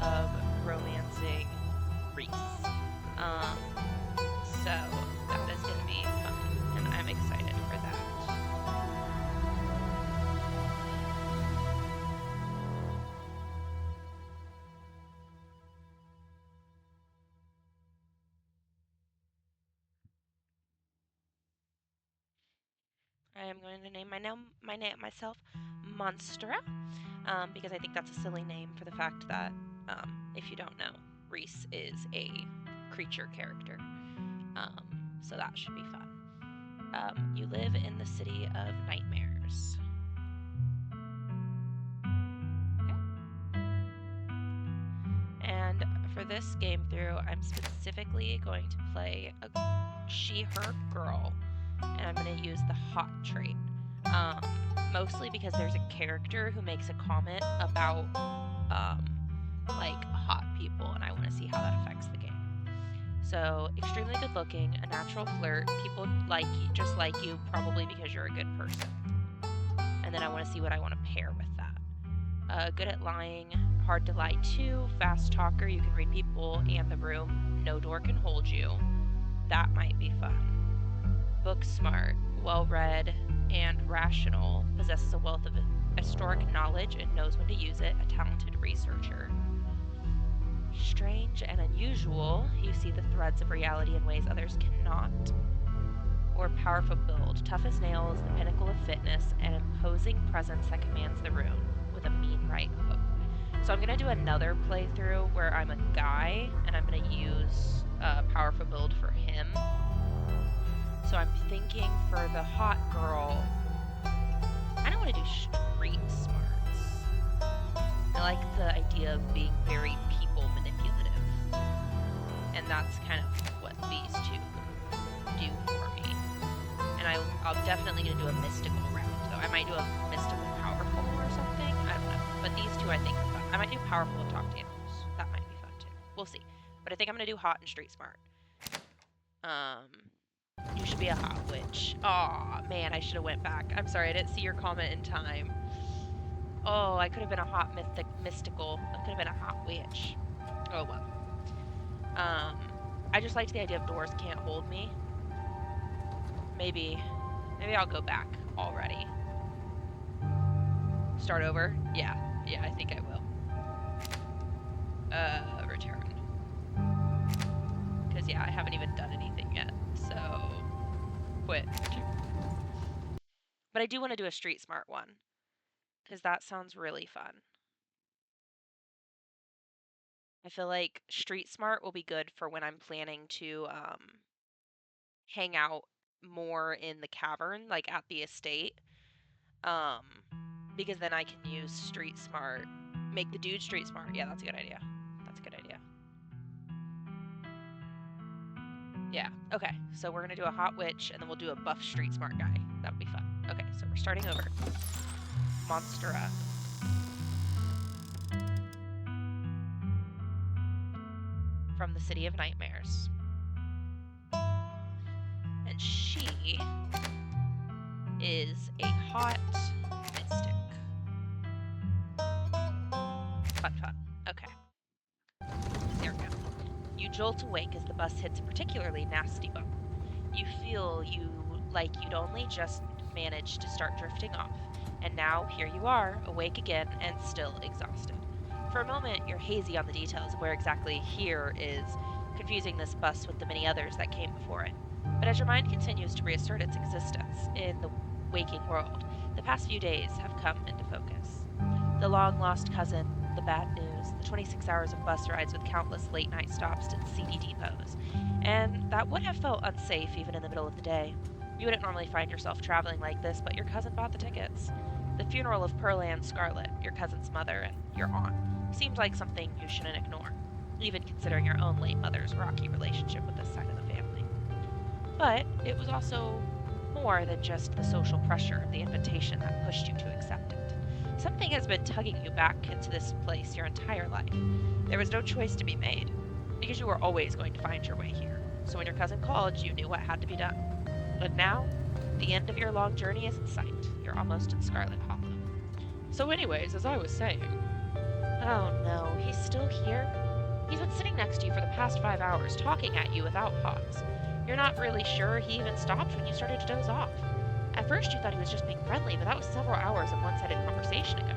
of romancing Reese. Um, so that is going to be fun, and I'm excited for that. I am going to name myself Monstera, because I think that's a silly name for the fact that, if you don't know, Reese is a creature character. So that should be fun. You live in the City of Nightmares. Okay. And for this game through, I'm specifically going to play a she/her girl, and I'm going to use the hot trait. Mostly because there's a character who makes a comment about like hot people, and I want to see how that affects the game. So, extremely good looking, a natural flirt, people like you, just like you, probably because you're a good person. And then I want to see what I want to pair with that. Good at lying, hard to lie to, fast talker, you can read people and the room, no door can hold you. That might be fun. Book smart, well read, and rational, possesses a wealth of historic knowledge and knows when to use it, a talented researcher. Strange and unusual, you see the threads of reality in ways others cannot. Or powerful build, tough as nails, the pinnacle of fitness, an imposing presence that commands the room, with a mean right hook. So I'm going to do another playthrough where I'm a guy, and I'm going to use powerful build for him. So I'm thinking for the hot girl, I don't want to do street smarts. I like the idea of being very people manipulative. And that's kind of what these two do for me. And I'm definitely going to do a mystical round, though. I might do a mystical powerful or something. I don't know. But these two I think are fun. I might do powerful and talk to animals. That might be fun, too. We'll see. But I think I'm going to do hot and street smart. You should be a hot witch. Aw, man, I should have went back. I'm sorry, I didn't see your comment in time. Oh, I could have been a hot mystical. I could have been a hot witch. Oh, well. I just liked the idea of doors can't hold me. Maybe I'll go back already. Start over? Yeah, I think I will. Return. Because, yeah, I haven't even done anything yet, so... quit. But I do want to do a street smart one, because that sounds really fun. I feel like street smart will be good for when I'm planning to hang out more in the cavern, like at the estate. Because then I can use street smart, make the dude street smart. Yeah, that's a good idea. Yeah, okay, so we're gonna do a hot witch, and then we'll do a buff street smart guy. That would be fun. Okay, so we're starting over. Monstera. From the City of Nightmares. And she is a hot mystic. Fun. Okay. There we go. You jolt awake as the bus hits a particularly nasty bump. You feel like you'd only just managed to start drifting off, and now here you are, awake again and still exhausted. For a moment, you're hazy on the details of where exactly here is, confusing this bus with the many others that came before it. But as your mind continues to reassert its existence in the waking world, the past few days have come into focus. The long-lost cousin, the bad news, the 26 hours of bus rides with countless late-night stops to CD depots, and that would have felt unsafe even in the middle of the day. You wouldn't normally find yourself traveling like this, but your cousin bought the tickets. The funeral of Pearl and Scarlet, your cousin's mother, and your aunt, seemed like something you shouldn't ignore, even considering your own late mother's rocky relationship with this side of the family. But it was also more than just the social pressure of the invitation that pushed you to accept it. Something has been tugging you back into this place your entire life. There was no choice to be made, because you were always going to find your way here. So when your cousin called, you knew what had to be done. But now, the end of your long journey is in sight. You're almost in Scarlet Hollow. So anyways, as I was saying, Oh no, he's still here? He's been sitting next to you for the past 5 hours, talking at you without pause. You're not really sure he even stopped when you started to doze off. At first you thought he was just being friendly, but that was several hours of one-sided conversation ago.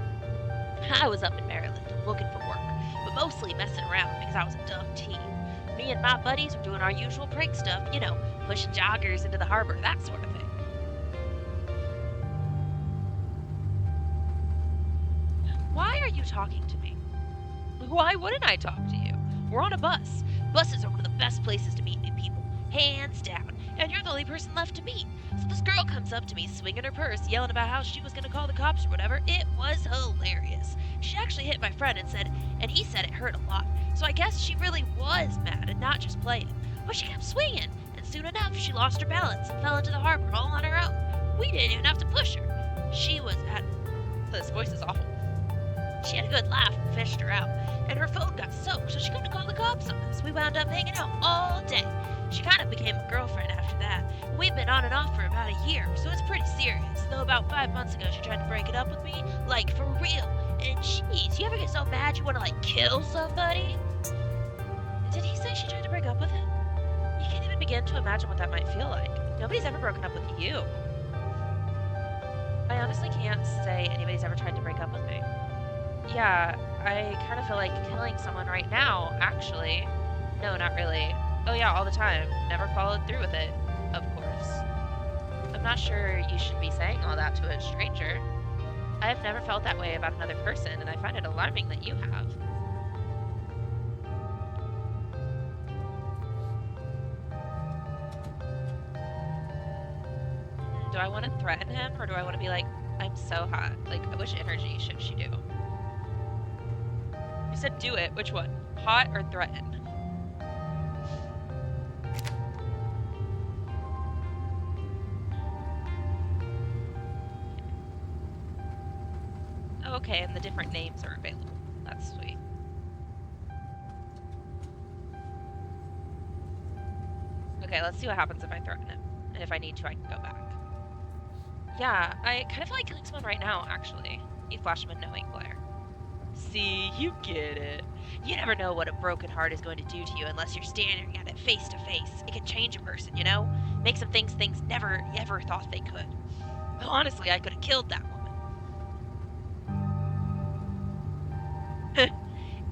I was up in Maryland, looking for work, but mostly messing around because I was a dumb teen. Me and my buddies were doing our usual prank stuff, pushing joggers into the harbor, that sort of thing. Why are you talking to me? Why wouldn't I talk to you? We're on a bus. Buses are one of the best places to meet new people, hands down, and you're the only person left to meet. So this girl comes up to me, swinging her purse, yelling about how she was going to call the cops or whatever. It was hilarious. She actually hit my friend and he said it hurt a lot. So I guess she really was mad and not just playing. But she kept swinging, and soon enough, she lost her balance and fell into the harbor all on her own. We didn't even have to push her. She was at... This voice is awful. She had a good laugh and fished her out, and her phone got soaked, so she couldn't call the cops on us. We wound up hanging out all day. She kind of became a girlfriend after that. We've been on and off for about a year, so it's pretty serious. Though about 5 months ago, she tried to break it up with me, like for real. And jeez, you ever get so mad you want to kill somebody? Did he say she tried to break up with him? You can't even begin to imagine what that might feel like. Nobody's ever broken up with you. I honestly can't say anybody's ever tried to break up with me. Yeah, I kind of feel like killing someone right now, actually. No, not really. Oh yeah, all the time. Never followed through with it, of course. I'm not sure you should be saying all that to a stranger. I've never felt that way about another person, and I find it alarming that you have. Do I want to threaten him, or do I want to be like, I'm so hot? Which energy should she do? You said do it. Which one? Hot or threaten? Oh, okay, and the different names are available. That's sweet. Okay, let's see what happens if I threaten him. And if I need to, I can go back. Yeah, I kind of feel like killing someone right now, actually. You flash him a knowing glare. See, you get it. You never know what a broken heart is going to do to you unless you're standing at it face to face. It can change a person, Make them think things never ever thought they could. Honestly, I could have killed that woman.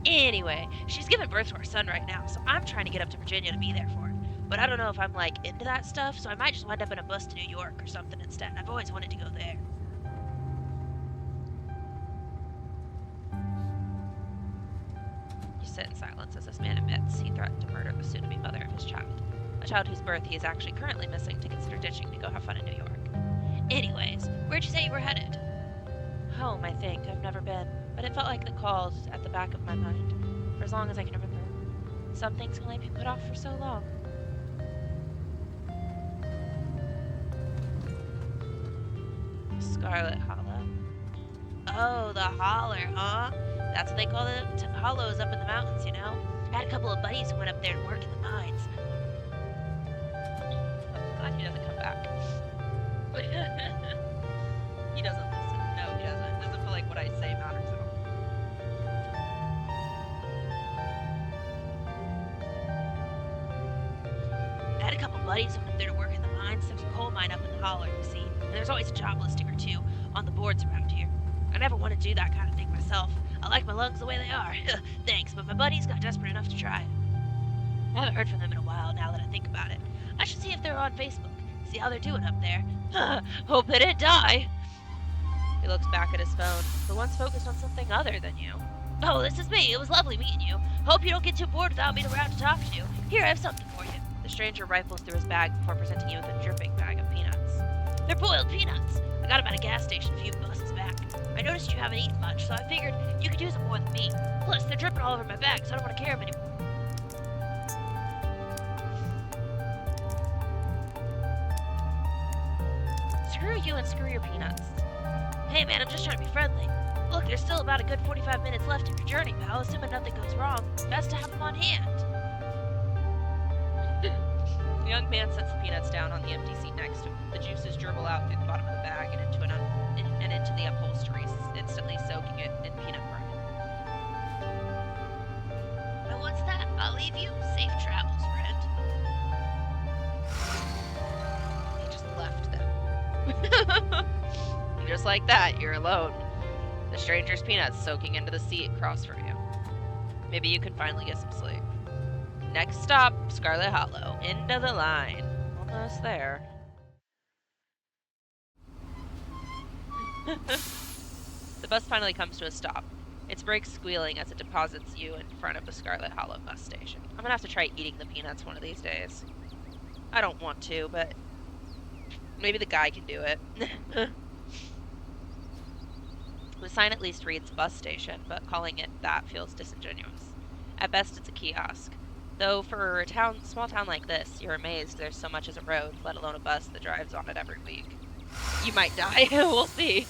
Anyway, she's giving birth to our son right now, so I'm trying to get up to Virginia to be there for it. But I don't know if I'm, into that stuff, so I might just wind up in a bus to New York or something instead. I've always wanted to go there. You sit in silence as this man admits he threatened to murder the soon-to-be mother of his child. A child whose birth he is actually currently missing to consider ditching to go have fun in New York. Anyways, where'd you say you were headed? Home, I think. I've never been. But it felt like the call's at the back of my mind, for as long as I can remember. Some things can only be put off for so long. Scarlet Hollow. Oh, the holler, huh? That's what they call the hollows up in the mountains, I had a couple of buddies who went up there to work in the mines. I'm glad he doesn't come back. He doesn't listen. No, he doesn't. It doesn't feel like what I say matters at all. I had a couple buddies who went up there to work in the mines. There's a coal mine up in the holler, you see. And there's always a job listing or two on the boards around here. I never want to do that kind of thing myself. I like my lungs the way they are. Thanks, but my buddies got desperate enough to try it. I haven't heard from them in a while now that I think about it. I should see if they're on Facebook. See how they're doing up there. Hope they didn't die. He looks back at his phone. The one's focused on something other than you. Oh, this is me. It was lovely meeting you. Hope you don't get too bored without me around to talk to you. Here, I have something for you. The stranger rifles through his bag before presenting you with a dripping bag of peanuts. They're boiled peanuts. I got them at a gas station a few buses back. I noticed you haven't eaten much, so I figured you could use them more than me. Plus, they're dripping all over my bag, so I don't want to carry them anymore. Screw you and screw your peanuts. Hey man, I'm just trying to be friendly. Look, there's still about a good 45 minutes left in your journey, pal, assuming nothing goes wrong. Best to have them on hand. The young man sets the peanuts down on the empty seat next to him. The juices dribble out through the bottom of the bag and into the upholstery, instantly soaking it in peanut brine. just like that, you're alone. The stranger's peanuts soaking into the seat across from you. Maybe you can finally get some sleep. Next stop, Scarlet Hollow. End of the line. Almost there. The bus finally comes to a stop, its brakes squealing as it deposits you in front of the Scarlet Hollow bus station. I'm gonna have to try eating the peanuts one of these days. I don't want to, but maybe the guy can do it. The sign at least reads bus station, but calling it that feels disingenuous. At best, it's a kiosk. Though for a small town like this, you're amazed there's so much as a road, let alone a bus that drives on it every week. You might die. We'll see.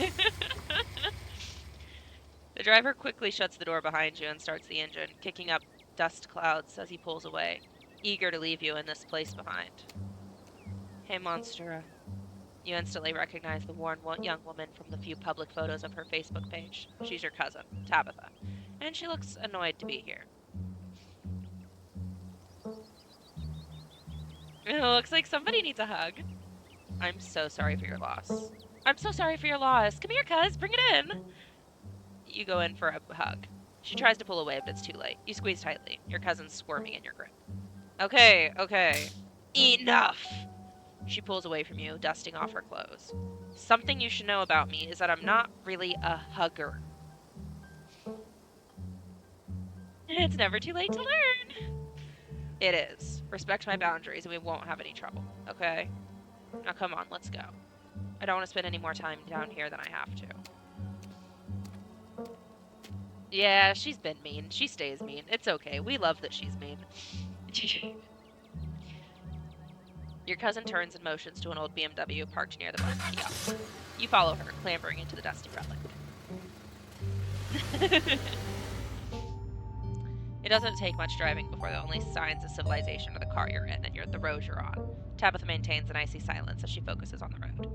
The driver quickly shuts the door behind you and starts the engine, kicking up dust clouds as he pulls away, eager to leave you in this place behind. Hey, Monstera. You instantly recognize the worn young woman from the few public photos of her Facebook page. She's your cousin, Tabitha, and she looks annoyed to be here. It looks like somebody needs a hug. I'm so sorry for your loss. I'm so sorry for your loss. Come here, cuz. Bring it in. You go in for a hug. She tries to pull away, but it's too late. You squeeze tightly, your cousin's squirming in your grip. Okay, okay. Enough! She pulls away from you, dusting off her clothes. Something you should know about me is that I'm not really a hugger. It's never too late to learn. It is. Respect my boundaries and we won't have any trouble, okay? Now come on, let's go. I don't want to spend any more time down here than I have to. Yeah, she's been mean. She stays mean. It's okay. We love that she's mean. Your cousin turns and motions to an old BMW parked near the bus kiosk. You follow her, clambering into the dusty relic. It doesn't take much driving before the only signs of civilization are the car you're in and the road you're on. Tabitha maintains an icy silence as she focuses on the road.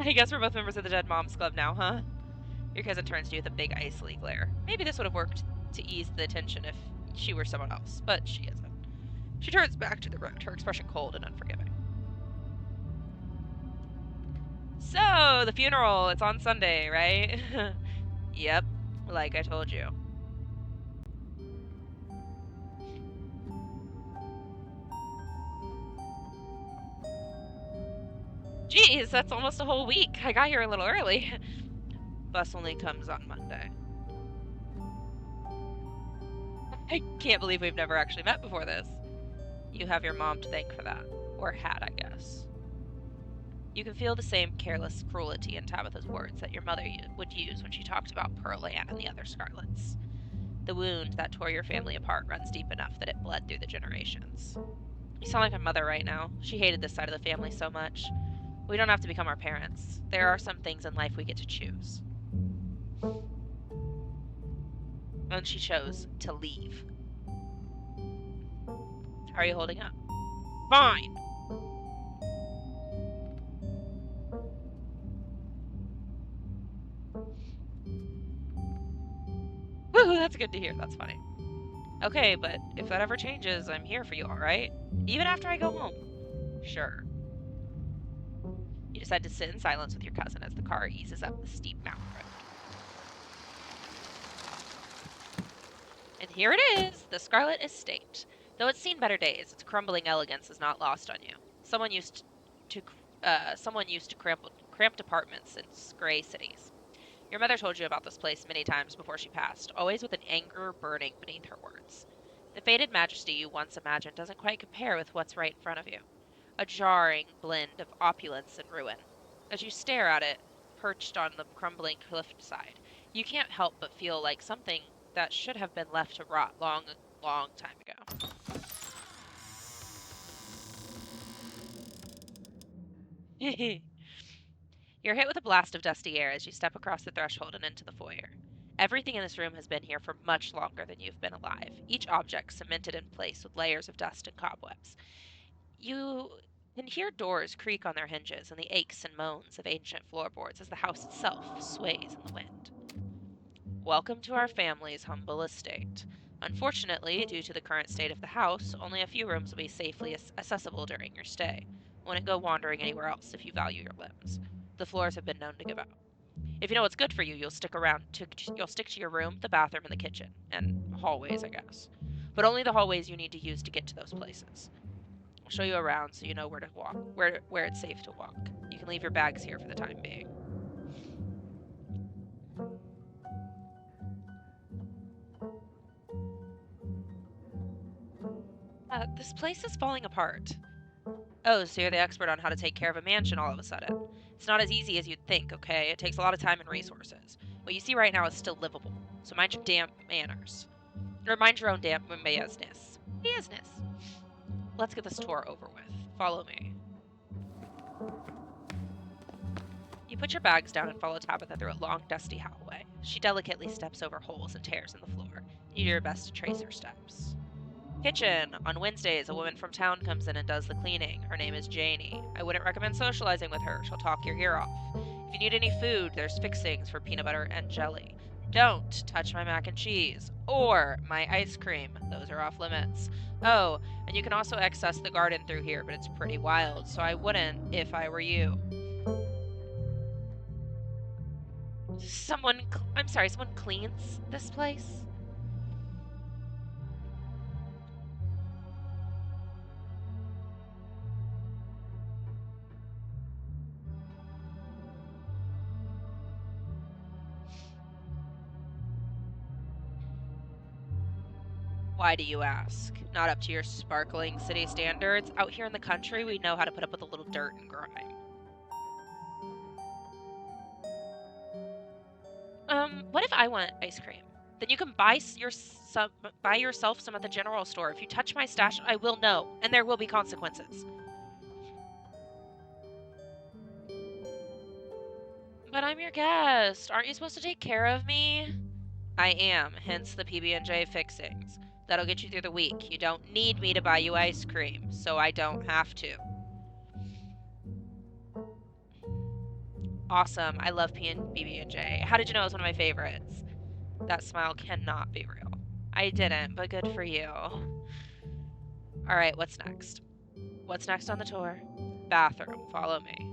I guess we're both members of the Dead Moms Club now, huh? Your cousin turns to you with a big icy glare. Maybe this would have worked to ease the tension if she were someone else, but she isn't. She turns back to the road, her expression cold and unforgiving. So, the funeral, it's on Sunday, right? Yep, like I told you. Geez, that's almost a whole week. I got here a little early. Bus only comes on Monday. I can't believe we've never actually met before this. You have your mom to thank for that. Or had, I guess. You can feel the same careless cruelty in Tabitha's words that your mother would use when she talked about Pearl Ann and the other Scarlets. The wound that tore your family apart runs deep enough that it bled through the generations. You sound like my mother right now. She hated this side of the family so much. We don't have to become our parents. There are some things in life we get to choose. And she chose to leave. How are you holding up? Fine! Woohoo, that's good to hear. That's funny. Okay, but if that ever changes, I'm here for you, alright? Even after I go home. Sure. You decide to sit in silence with your cousin as the car eases up the steep mountain road. And here it is, the Scarlet Estate. Though it's seen better days, its crumbling elegance is not lost on you. Someone used to cramped apartments in gray cities. Your mother told you about this place many times before she passed, always with an anger burning beneath her words. The faded majesty you once imagined doesn't quite compare with what's right in front of you. A jarring blend of opulence and ruin. As you stare at it, perched on the crumbling cliffside, you can't help but feel like something that should have been left to rot long, long time ago. You're hit with a blast of dusty air as you step across the threshold and into the foyer. Everything in this room has been here for much longer than you've been alive, each object cemented in place with layers of dust and cobwebs. You can hear doors creak on their hinges and the aches and moans of ancient floorboards as the house itself sways in the wind. Welcome to our family's humble estate. Unfortunately, due to the current state of the house, only a few rooms will be safely accessible during your stay. Wouldn't go wandering anywhere else if you value your limbs. The floors have been known to give out. If you know what's good for you, you'll stick to your room, the bathroom, and the kitchen, and hallways, I guess. But only the hallways you need to use to get to those places. I'll show you around so you know where to walk, where it's safe to walk. You can leave your bags here for the time being. This place is falling apart. Oh, so you're the expert on how to take care of a mansion all of a sudden. It's not as easy as you'd think, okay? It takes a lot of time and resources. What you see right now is still livable, so mind your damn manners. Or mind your own damn business. Business. Let's get this tour over with. Follow me. You put your bags down and follow Tabitha through a long, dusty hallway. She delicately steps over holes and tears in the floor. You do your best to trace her steps. Kitchen. On Wednesdays, a woman from town comes in and does the cleaning. Her name is Janie. I wouldn't recommend socializing with her. She'll talk your ear off. If you need any food, there's fixings for peanut butter and jelly. Don't touch my mac and cheese or my ice cream. Those are off limits. Oh, and you can also access the garden through here, but it's pretty wild, so I wouldn't if I were you. I'm sorry, someone cleans this place? Why do you ask? Not up to your sparkling city standards? Out here in the country, we know how to put up with a little dirt and grime. What if I want ice cream? Then you can buy yourself some at the general store. If you touch my stash, I will know, and there will be consequences. But I'm your guest. Aren't you supposed to take care of me? I am, hence the PB&J fixings. That'll get you through the week. You don't need me to buy you ice cream, so I don't have to. Awesome. I love PB&J. How did you know it was one of my favorites? That smile cannot be real. I didn't, but good for you. Alright, what's next? What's next on the tour? Bathroom. Follow me.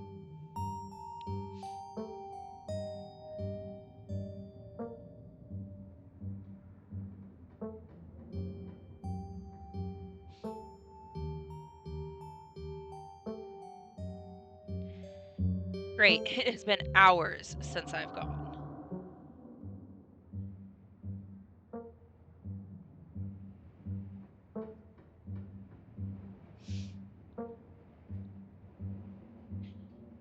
Great. It has been hours since I've gone.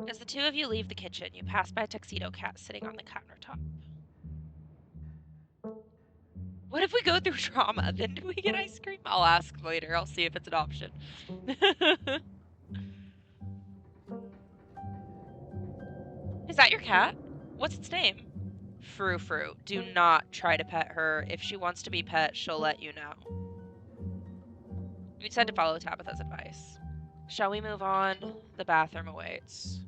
As the two of you leave the kitchen, you pass by a tuxedo cat sitting on the countertop. What if we go through trauma? Then do we get ice cream? I'll ask later. I'll see if it's an option. Is that your cat? What's its name? Frou Frou. Do not try to pet her. If she wants to be pet, she'll let you know. You decide to follow Tabitha's advice. Shall we move on? The bathroom awaits.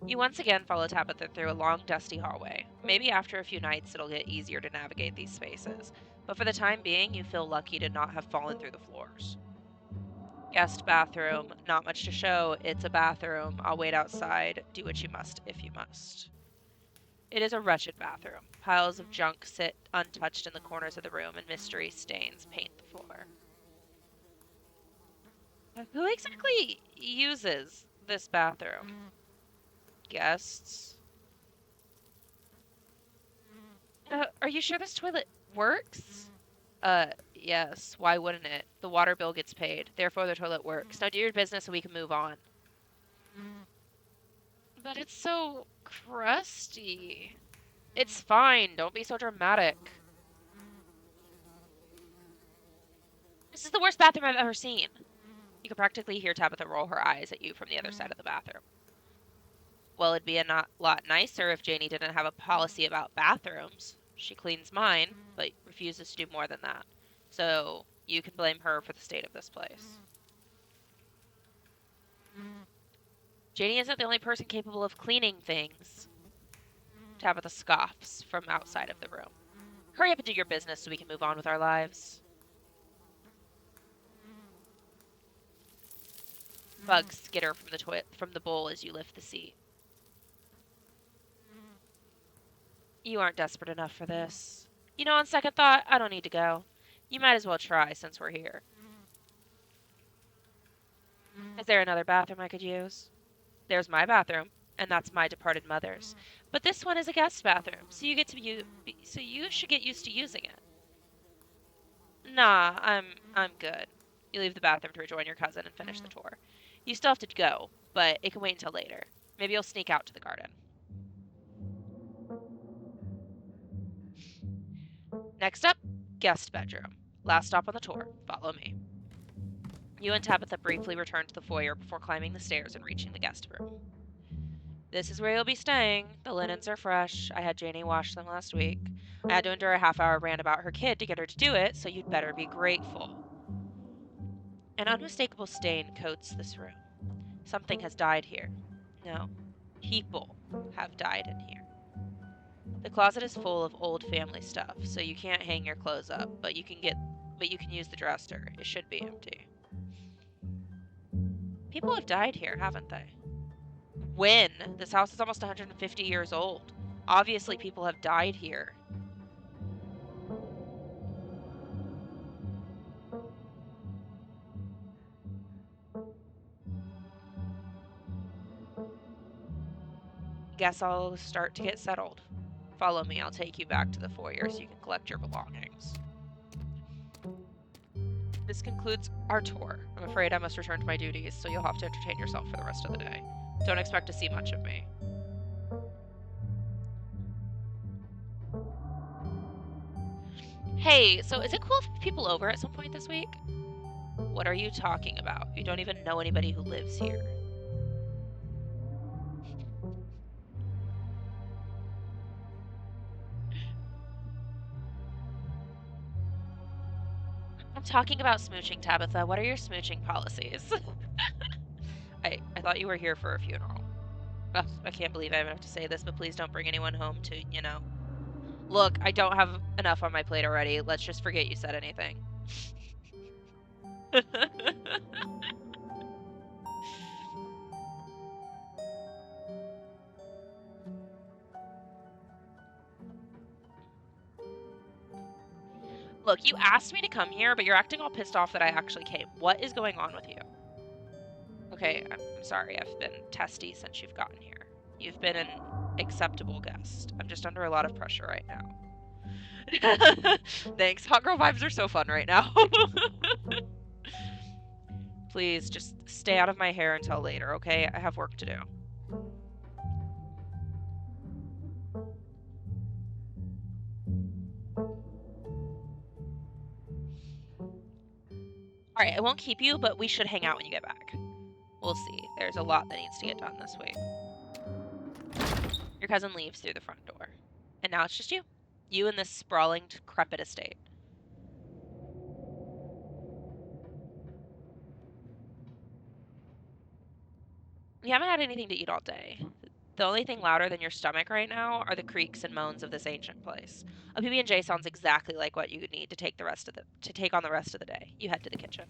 You once again follow Tabitha through a long, dusty hallway. Maybe after a few nights it'll get easier to navigate these spaces, but for the time being, you feel lucky to not have fallen through the floors. Guest bathroom. Not much to show. It's a bathroom. I'll wait outside. Do what you must if you must. It is a wretched bathroom. Piles of junk sit untouched in the corners of the room, and mystery stains paint the floor. Who exactly uses this bathroom? Guests? Are you sure this toilet works? Yes. Why wouldn't it? The water bill gets paid. Therefore, the toilet works. Now do your business so we can move on. But it's so crusty. It's fine. Don't be so dramatic. This is the worst bathroom I've ever seen. You can practically hear Tabitha roll her eyes at you from the other side of the bathroom. Well, it'd be a lot nicer if Janie didn't have a policy about bathrooms. She cleans mine, but refuses to do more than that. So you can blame her for the state of this place. Janie isn't the only person capable of cleaning things. Tabitha scoffs from outside of the room. Hurry up and do your business so we can move on with our lives. Bugs skitter from the bowl as you lift the seat. You aren't desperate enough for this. You know, on second thought, I don't need to go. You might as well try since we're here. Is there another bathroom I could use? There's my bathroom, and that's my departed mother's. But this one is a guest bathroom, so you should get used to using it. Nah, I'm good. You leave the bathroom to rejoin your cousin and finish the tour. You still have to go, but it can wait until later. Maybe you'll sneak out to the garden. Next up, guest bedroom. Last stop on the tour. Follow me. You and Tabitha briefly return to the foyer before climbing the stairs and reaching the guest room. This is where you'll be staying. The linens are fresh. I had Janie wash them last week. I had to endure a half-hour rant about her kid to get her to do it, so you'd better be grateful. An unmistakable stain coats this room. Something has died here. No, people have died in here. The closet is full of old family stuff, so you can't hang your clothes up, but you can use the dresser. It should be empty. People have died here, haven't they? When? This house is almost 150 years old. Obviously, people have died here. Guess I'll start to get settled. Follow me, I'll take you back to the foyer so you can collect your belongings. This concludes our tour. I'm afraid I must return to my duties, so you'll have to entertain yourself for the rest of the day. Don't expect to see much of me. Hey, so is it cool if people over at some point this week? What are you talking about? You don't even know anybody who lives here. I'm talking about smooching, Tabitha. What are your smooching policies? I thought you were here for a funeral. Ugh, I can't believe I have to say this, but please don't bring anyone home to. Look, I don't have enough on my plate already. Let's just forget you said anything. Look, you asked me to come here, but you're acting all pissed off that I actually came. What is going on with you? Okay, I'm sorry. I've been testy since you've gotten here. You've been an acceptable guest. I'm just under a lot of pressure right now. Thanks. Hot girl vibes are so fun right now. Please, just stay out of my hair until later, okay? I have work to do. Alright, I won't keep you, but we should hang out when you get back. We'll see. There's a lot that needs to get done this week. Your cousin leaves through the front door. And now it's just you. You and this sprawling, decrepit estate. We haven't had anything to eat all day. The only thing louder than your stomach right now are the creaks and moans of this ancient place. A PB&J sounds exactly like what you would need to take on the rest of the day. You head to the kitchen.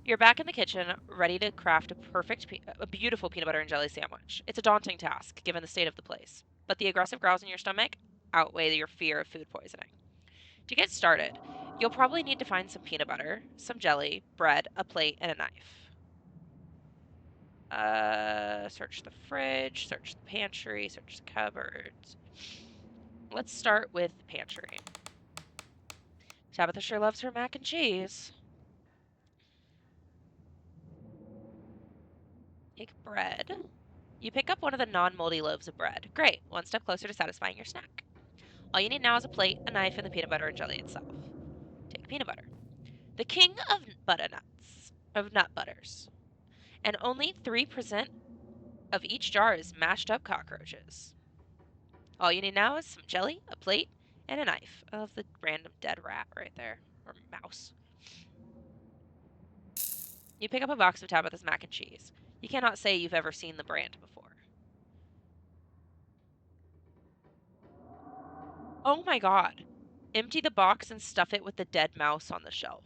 You're back in the kitchen, ready to craft a beautiful peanut butter and jelly sandwich. It's a daunting task, given the state of the place, but the aggressive growls in your stomach outweigh your fear of food poisoning. To get started, you'll probably need to find some peanut butter, some jelly, bread, a plate, and a knife. Search the fridge, search the pantry, search the cupboards. Let's start with the pantry. Tabitha sure loves her mac and cheese. Take bread. You pick up one of the non-moldy loaves of bread. Great, one step closer to satisfying your snack. All you need now is a plate, a knife, and the peanut butter and jelly itself. Take peanut butter. The king of nut butters. And only 3% of each jar is mashed up cockroaches. All you need now is some jelly, a plate, and a knife. Of the random dead rat right there. Or mouse. You pick up a box of Tabitha's mac and cheese. You cannot say you've ever seen the brand before. Oh my god. Empty the box and stuff it with the dead mouse on the shelf.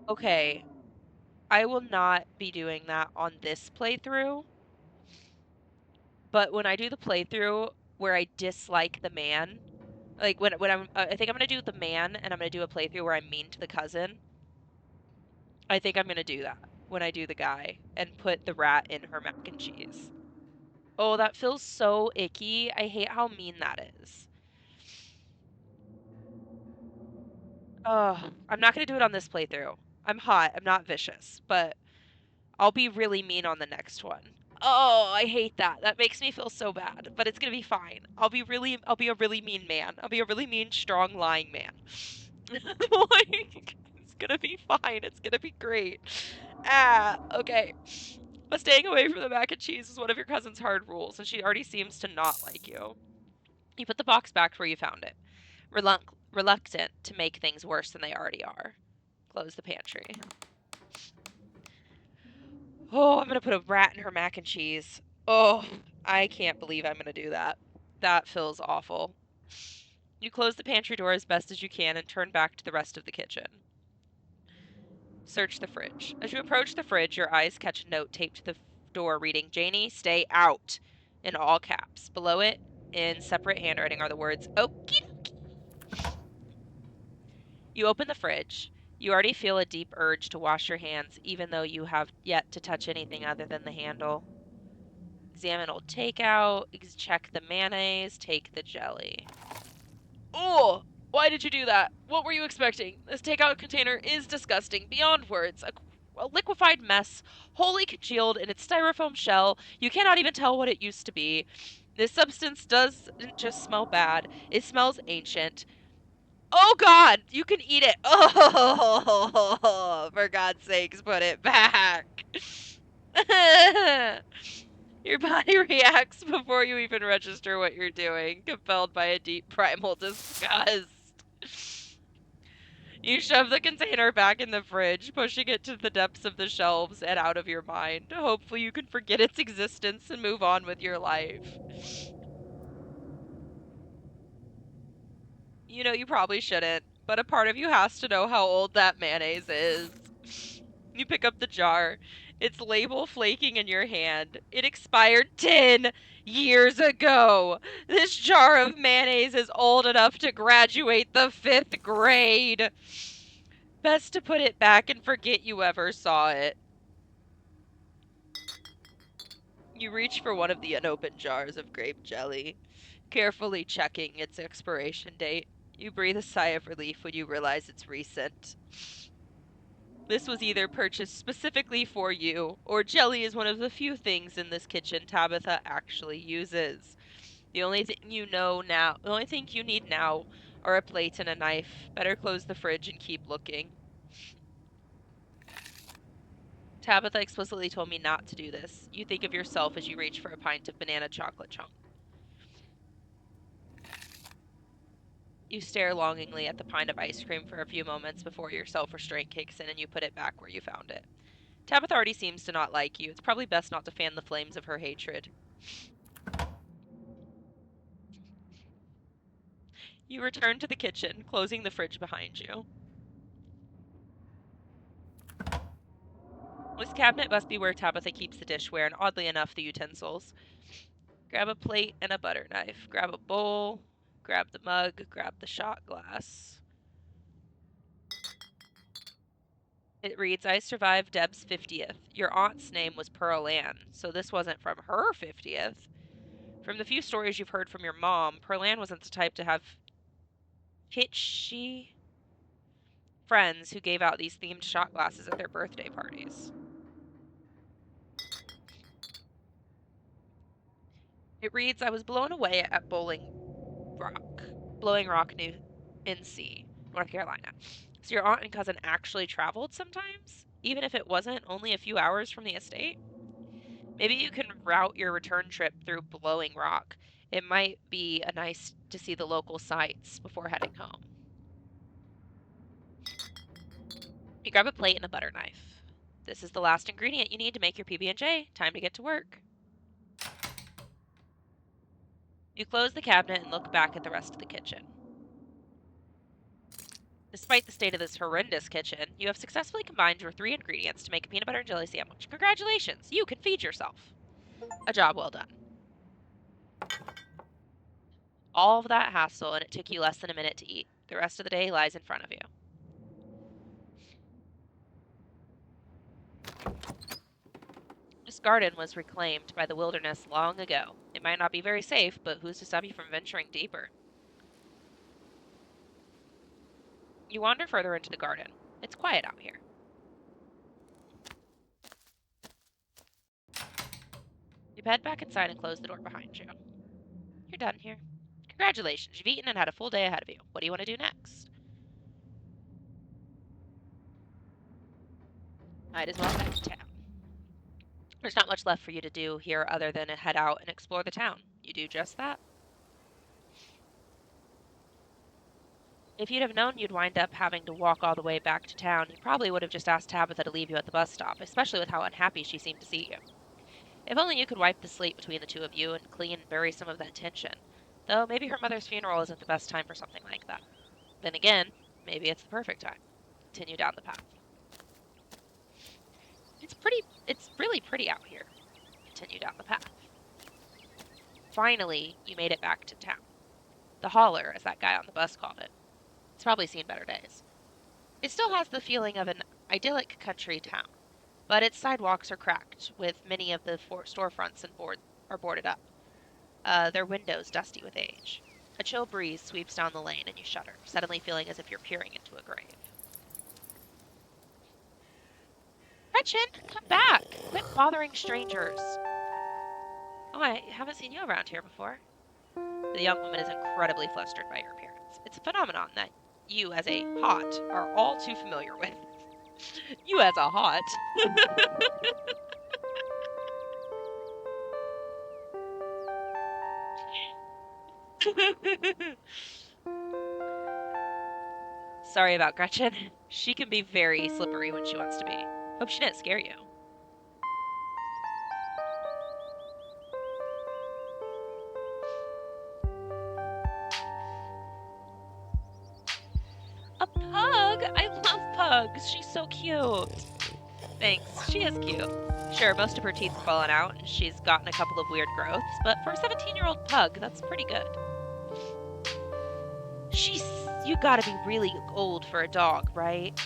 Okay, I will not be doing that on this playthrough, but when I do the playthrough where I dislike the man, like when I think I'm gonna do the man and I'm gonna do a playthrough where I'm mean to the cousin. I think I'm gonna do that when I do the guy and put the rat in her mac and cheese. Oh, that feels so icky. I hate how mean that is. Oh, I'm not gonna do it on this playthrough. I'm hot. I'm not vicious, but I'll be really mean on the next one. Oh, I hate that. That makes me feel so bad, but it's gonna be fine. I'll be a really mean man. I'll be a really mean, strong, lying man. Like, it's gonna be fine. It's gonna be great. Ah, okay. But staying away from the mac and cheese is one of your cousin's hard rules, and she already seems to not like you. You put the box back where you found it, reluctant to make things worse than they already are. Close the pantry. Oh, I'm gonna put a rat in her mac and cheese. Oh, I can't believe I'm gonna do that. That feels awful. You close the pantry door as best as you can and turn back to the rest of the kitchen. Search the fridge. As you approach the fridge, your eyes catch a note taped to the door reading, Janie, stay out, in all caps. Below it, in separate handwriting, are the words, okie dokie. You open the fridge. You already feel a deep urge to wash your hands, even though you have yet to touch anything other than the handle. Examine old takeout, check the mayonnaise, take the jelly. Oh, why did you do that? What were you expecting? This takeout container is disgusting, beyond words. A liquefied mess, wholly congealed in its styrofoam shell. You cannot even tell what it used to be. This substance doesn't just smell bad, it smells ancient. Oh God, you can eat it. Oh, for God's sakes, put it back. Your body reacts before you even register what you're doing, compelled by a deep primal disgust. You shove the container back in the fridge, pushing it to the depths of the shelves and out of your mind. Hopefully, you can forget its existence and move on with your life. You know, you probably shouldn't, but a part of you has to know how old that mayonnaise is. You pick up the jar, its label flaking in your hand. It expired 10 years ago. This jar of mayonnaise is old enough to graduate the 5th grade. Best to put it back and forget you ever saw it. You reach for one of the unopened jars of grape jelly, carefully checking its expiration date. You breathe a sigh of relief when you realize it's recent. This was either purchased specifically for you, or jelly is one of the few things in this kitchen Tabitha actually uses. The only thing you need now are a plate and a knife. Better close the fridge and keep looking. Tabitha explicitly told me not to do this. You think of yourself as you reach for a pint of banana chocolate chunk. You stare longingly at the pint of ice cream for a few moments before your self-restraint kicks in and you put it back where you found it. Tabitha already seems to not like you. It's probably best not to fan the flames of her hatred. You return to the kitchen, closing the fridge behind you. This cabinet must be where Tabitha keeps the dishware and, oddly enough, the utensils. Grab a plate and a butter knife. Grab a bowl. Grab the mug. Grab the shot glass. It reads, I survived Deb's 50th. Your aunt's name was Pearl Ann, so this wasn't from her 50th. From the few stories you've heard from your mom, Pearl Ann wasn't the type to have hitchy friends who gave out these themed shot glasses at their birthday parties. It reads, I was blown away at Blowing Rock, New NC, North Carolina. So your aunt and cousin actually traveled sometimes, even if it wasn't only a few hours from the estate? Maybe you can route your return trip through Blowing Rock. It might be a nice to see the local sights before heading home. You grab a plate and a butter knife. This is the last ingredient you need to make your PB&J. Time to get to work. You close the cabinet and look back at the rest of the kitchen. Despite the state of this horrendous kitchen, you have successfully combined your 3 ingredients to make a peanut butter and jelly sandwich. Congratulations! You can feed yourself. A job well done. All of that hassle, and it took you less than a minute to eat. The rest of the day lies in front of you. This garden was reclaimed by the wilderness long ago. It might not be very safe, but who's to stop you from venturing deeper? You wander further into the garden. It's quiet out here. You head back inside and close the door behind you. You're done here. Congratulations, you've eaten and had a full day ahead of you. What do you want to do next? Might as well head to town. There's not much left for you to do here other than head out and explore the town. You do just that. If you'd have known you'd wind up having to walk all the way back to town, you probably would have just asked Tabitha to leave you at the bus stop, especially with how unhappy she seemed to see you. If only you could wipe the slate between the two of you and clean and bury some of that tension. Though maybe her mother's funeral isn't the best time for something like that. Then again, maybe it's the perfect time. Continue down the path. It's really pretty out here. Continue down the path. Finally, you made it back to town. The holler, as that guy on the bus called it. It's probably seen better days. It still has the feeling of an idyllic country town, but its sidewalks are cracked, with many of the storefronts are boarded up. Their windows dusty with age. A chill breeze sweeps down the lane and you shudder, suddenly feeling as if you're peering into a grave. Gretchen, come back! Quit bothering strangers! Oh, I haven't seen you around here before. The young woman is incredibly flustered by your appearance. It's a phenomenon that you, as a hot, are all too familiar with. You as a hot. Sorry about Gretchen. She can be very slippery when she wants to be. Hope she didn't scare you. A pug? I love pugs. She's so cute. Thanks. She is cute. Sure, most of her teeth have fallen out, and she's gotten a couple of weird growths, but for a 17-year-old pug, that's pretty good. You gotta be really old for a dog, right?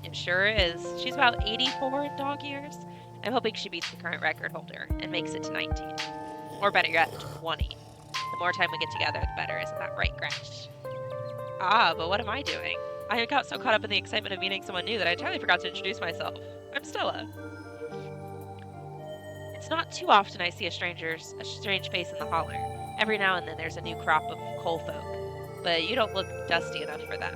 It sure is. She's about 84 in dog years. I'm hoping she beats the current record holder and makes it to 19. Or better yet, 20. The more time we get together, the better. Isn't that right, Gretch? Ah, but what am I doing? I got so caught up in the excitement of meeting someone new that I entirely forgot to introduce myself. I'm Stella. It's not too often I see a strange face in the holler. Every now and then there's a new crop of coal folk. But you don't look dusty enough for that.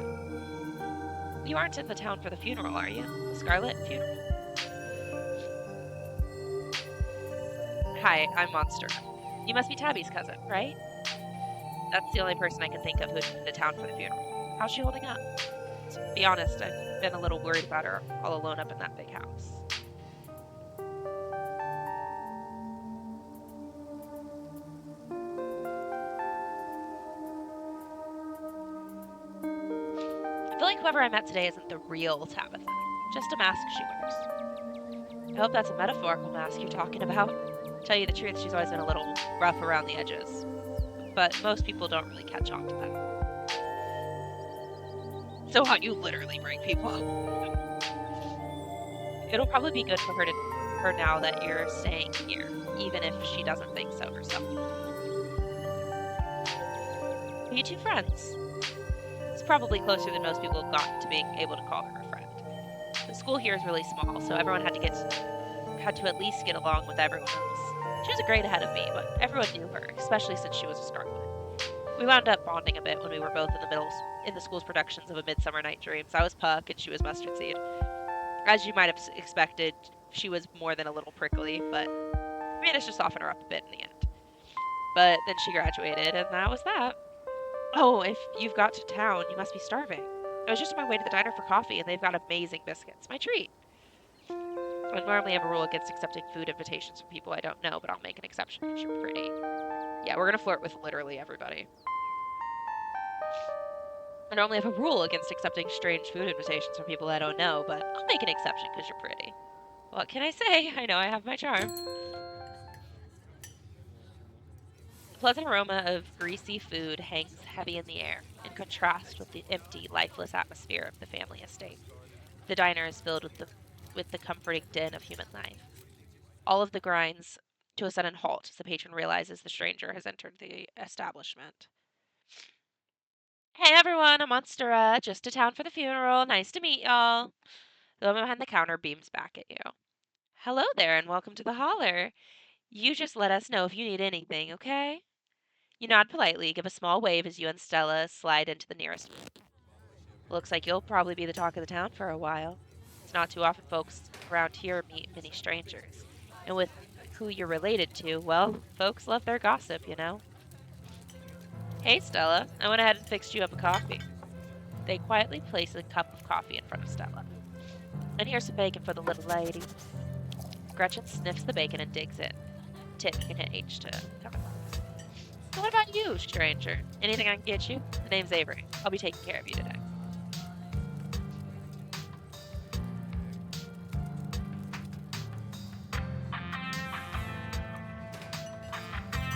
You aren't in the town for the funeral, are you? The Scarlet funeral? Hi, I'm Monstera. You must be Tabby's cousin, right? That's the only person I can think of who's in the town for the funeral. How's she holding up? To be honest, I've been a little worried about her all alone up in that big house. I feel like whoever I met today isn't the real Tabitha. Just a mask she wears. I hope that's a metaphorical mask you're talking about. To tell you the truth, she's always been a little rough around the edges. But most people don't really catch on to that. So how you literally break people up. It'll probably be good for her now that you're staying here, even if she doesn't think so herself. Are you two friends? It's probably closer than most people have gotten to being able to call her a friend. The school here is really small, so everyone had to at least get along with everyone else. She was a grade ahead of me, but everyone knew her, especially since she was a Scarlet. We wound up bonding a bit when we were both in the school's productions of A Midsummer Night Dreams. I was Puck and she was Mustard Seed. As you might have expected, she was more than a little prickly, but we managed to soften her up a bit in the end. But then she graduated, and that was that. Oh, if you've got to town, you must be starving. I was just on my way to the diner for coffee, and they've got amazing biscuits. My treat. I normally have a rule against accepting food invitations from people I don't know, but I'll make an exception because you're pretty. Yeah, we're gonna flirt with literally everybody. I normally have a rule against accepting strange food invitations from people I don't know, but I'll make an exception because you're pretty. What can I say? I know I have my charm. The pleasant aroma of greasy food hangs heavy in the air, in contrast with the empty, lifeless atmosphere of the family estate. The diner is filled with the comforting din of human life. All of the grinds to a sudden halt as the patron realizes the stranger has entered the establishment. Hey everyone, I'm Monstera, just to town for the funeral. Nice to meet y'all. The woman behind the counter beams back at you. Hello there, and welcome to the holler. You just let us know if you need anything, okay? You nod politely, give a small wave as you and Stella slide into the nearest room. Looks like you'll probably be the talk of the town for a while. It's not too often folks around here meet many strangers. And with who you're related to, well, folks love their gossip, you know? Hey, Stella, I went ahead and fixed you up a coffee. They quietly place a cup of coffee in front of Stella. And here's some bacon for the little lady. Gretchen sniffs the bacon and digs in. Tip, you can hit H to come across. So what about you, stranger? Anything I can get you? The name's Avery. I'll be taking care of you today.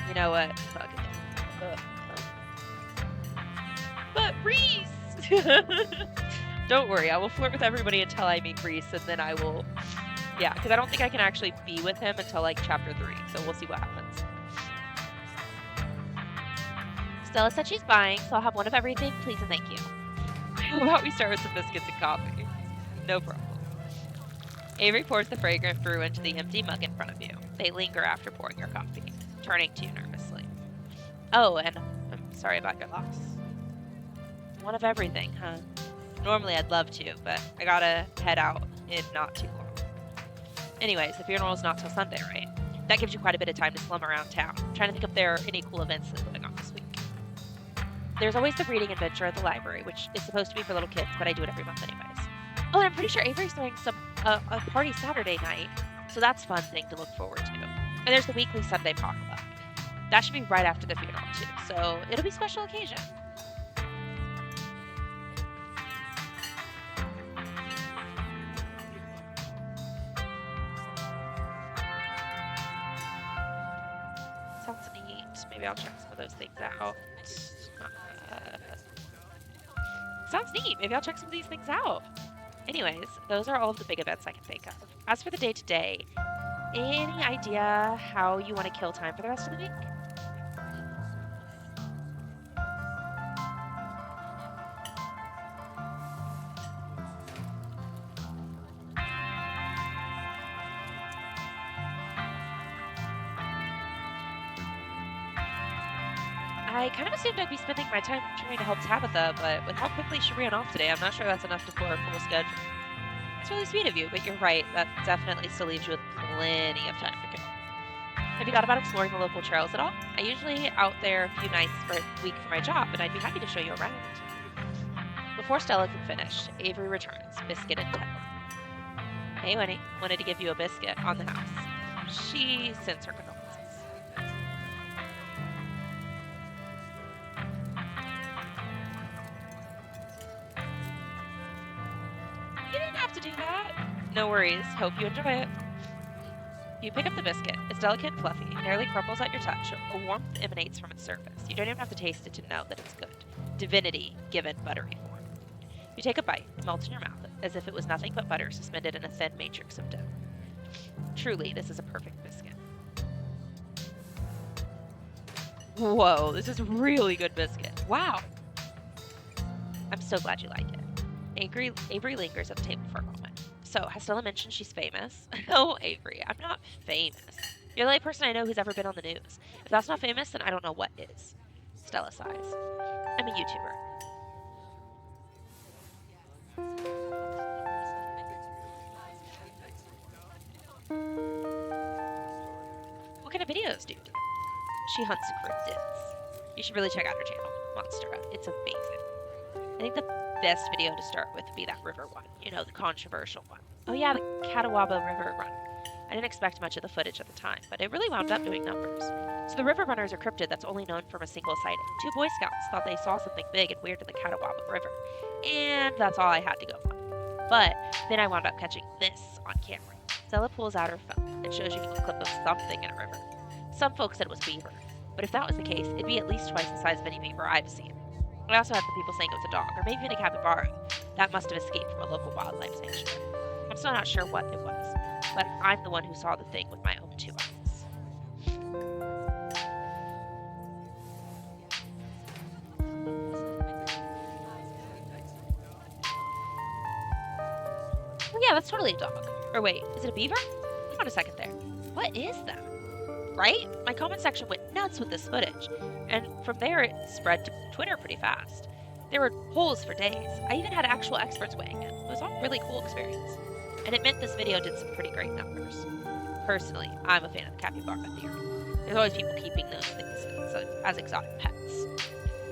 You know what? Fuck it. But Reese! Don't worry, I will flirt with everybody until I meet Reese, and then I will... Yeah, because I don't think I can actually be with him until, like, chapter 3, so we'll see what happens. Stella said she's buying, so I'll have one of everything, please and thank you. How about we start with some biscuits and coffee? No problem. Avery pours the fragrant brew into the empty mug in front of you. They linger after pouring your coffee, turning to you nervously. Oh, and I'm sorry about your loss. One of everything, huh? Normally I'd love to, but I gotta head out in not too long. Anyways, the funeral's not till Sunday, right? That gives you quite a bit of time to slum around town. I'm trying to think if there are any cool events that's going on this week. There's always the reading adventure at the library, which is supposed to be for little kids, but I do it every month anyways. Oh, and I'm pretty sure Avery's throwing a party Saturday night, so that's a fun thing to look forward to. And there's the weekly Sunday potluck. That should be right after the funeral, too, so it'll be a special occasion. Sounds neat. Maybe I'll check some of those things out. Sounds neat. Maybe I'll check some of these things out. Anyways, those are all of the big events I can think of. As for the day-to-day, any idea how you want to kill time for the rest of the week? I kind of assumed I'd be spending my time trying to help Tabitha, but with how quickly she ran off today, I'm not sure that's enough to pull her full schedule. It's really sweet of you, but you're right, that definitely still leaves you with plenty of time to go. Have you thought about exploring the local trails at all? I usually out there a few nights for a week for my job, and I'd be happy to show you around. Before Stella can finish, Avery returns, biscuit in tow. Hey, Winnie, wanted to give you a biscuit on the house. She sends her condolences. You didn't have to do that. No worries. Hope you enjoy it. You pick up the biscuit. It's delicate and fluffy, nearly crumbles at your touch. A warmth emanates from its surface. You don't even have to taste it to know that it's good. Divinity given buttery form. You take a bite. It melts in your mouth, as if it was nothing but butter suspended in a thin matrix of dough. Truly, this is a perfect biscuit. Whoa, this is really good biscuit. Wow. I'm so glad you like it. Avery lingers at the table for a moment. So, has Stella mentioned she's famous? Oh, Avery, I'm not famous. You're the only person I know who's ever been on the news. If that's not famous, then I don't know what is. Stella sighs. I'm a YouTuber. What kind of videos do you do? She hunts cryptids. You should really check out her channel, Monstera. It's amazing. I think the best video to start with would be that river one. You know, the controversial one. Oh yeah, the Catawba River run. I didn't expect much of the footage at the time, but it really wound up doing numbers. So the river runners are cryptid that's only known from a single sighting. 2 Boy Scouts thought they saw something big and weird in the Catawba River, and that's all I had to go on. But then I wound up catching this on camera. Stella pulls out her phone and shows you a clip of something in a river. Some folks said it was beaver, but if that was the case, it'd be at least twice the size of any beaver I've seen. I also had some people saying it was a dog, or maybe even a capybara. That must have escaped from a local wildlife sanctuary. I'm still not sure what it was, but I'm the one who saw the thing with my own 2 eyes. Oh yeah, that's totally a dog. Or wait, is it a beaver? Hold on a second there. What is that? Right? My comment section went nuts with this footage, and from there it spread to Twitter pretty fast. There were polls for days. I even had actual experts weighing in. It was all a really cool experience. And it meant this video did some pretty great numbers. Personally, I'm a fan of the capybara theory. There's always people keeping those things as exotic pets.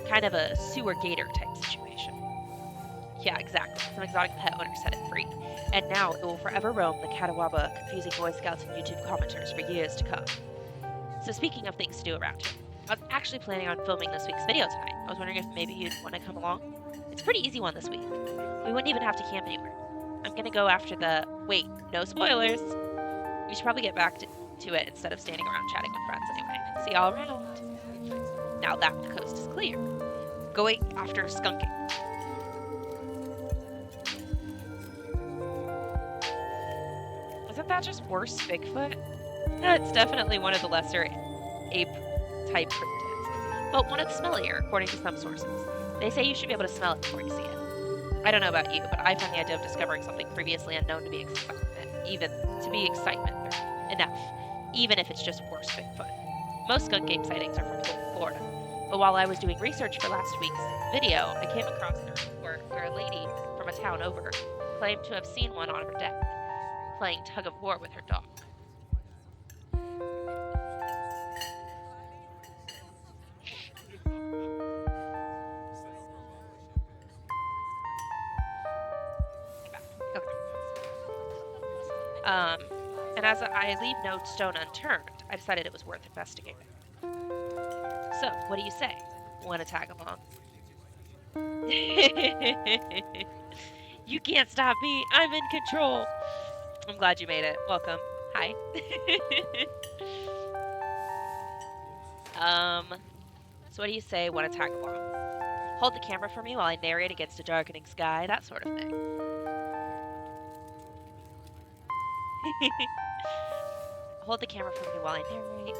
Kind of a sewer gator type situation. Yeah, exactly. Some exotic pet owner set it free. And now it will forever roam the Catawba, confusing Boy Scouts and YouTube commenters for years to come. So speaking of things to do around here, I was actually planning on filming this week's video tonight. I was wondering if maybe you'd want to come along. It's a pretty easy one this week. We wouldn't even have to camp anywhere. I'm gonna go after the... Wait, no spoilers! We should probably get back to it instead of standing around chatting with friends anyway. See y'all around. Now that the coast is clear, going after skunking. Isn't that just worse Bigfoot? It's definitely one of the lesser ape-type cryptids, but one of the smellier, according to some sources. They say you should be able to smell it before you see it. I don't know about you, but I find the idea of discovering something previously unknown to be excitement enough, even if it's just worse Bigfoot. Most skunk ape sightings are from Florida, but while I was doing research for last week's video, I came across a report where a lady from a town over claimed to have seen one on her deck, playing tug of war with her dog. And as I leave no stone unturned, I decided it was worth investigating. So, what do you say? Want to tag along? You can't stop me. I'm in control. I'm glad you made it. Welcome. Hi. So what do you say? Want to tag along? Hold the camera for me while I narrate against a darkening sky, that sort of thing. Hold the camera for me while I narrate.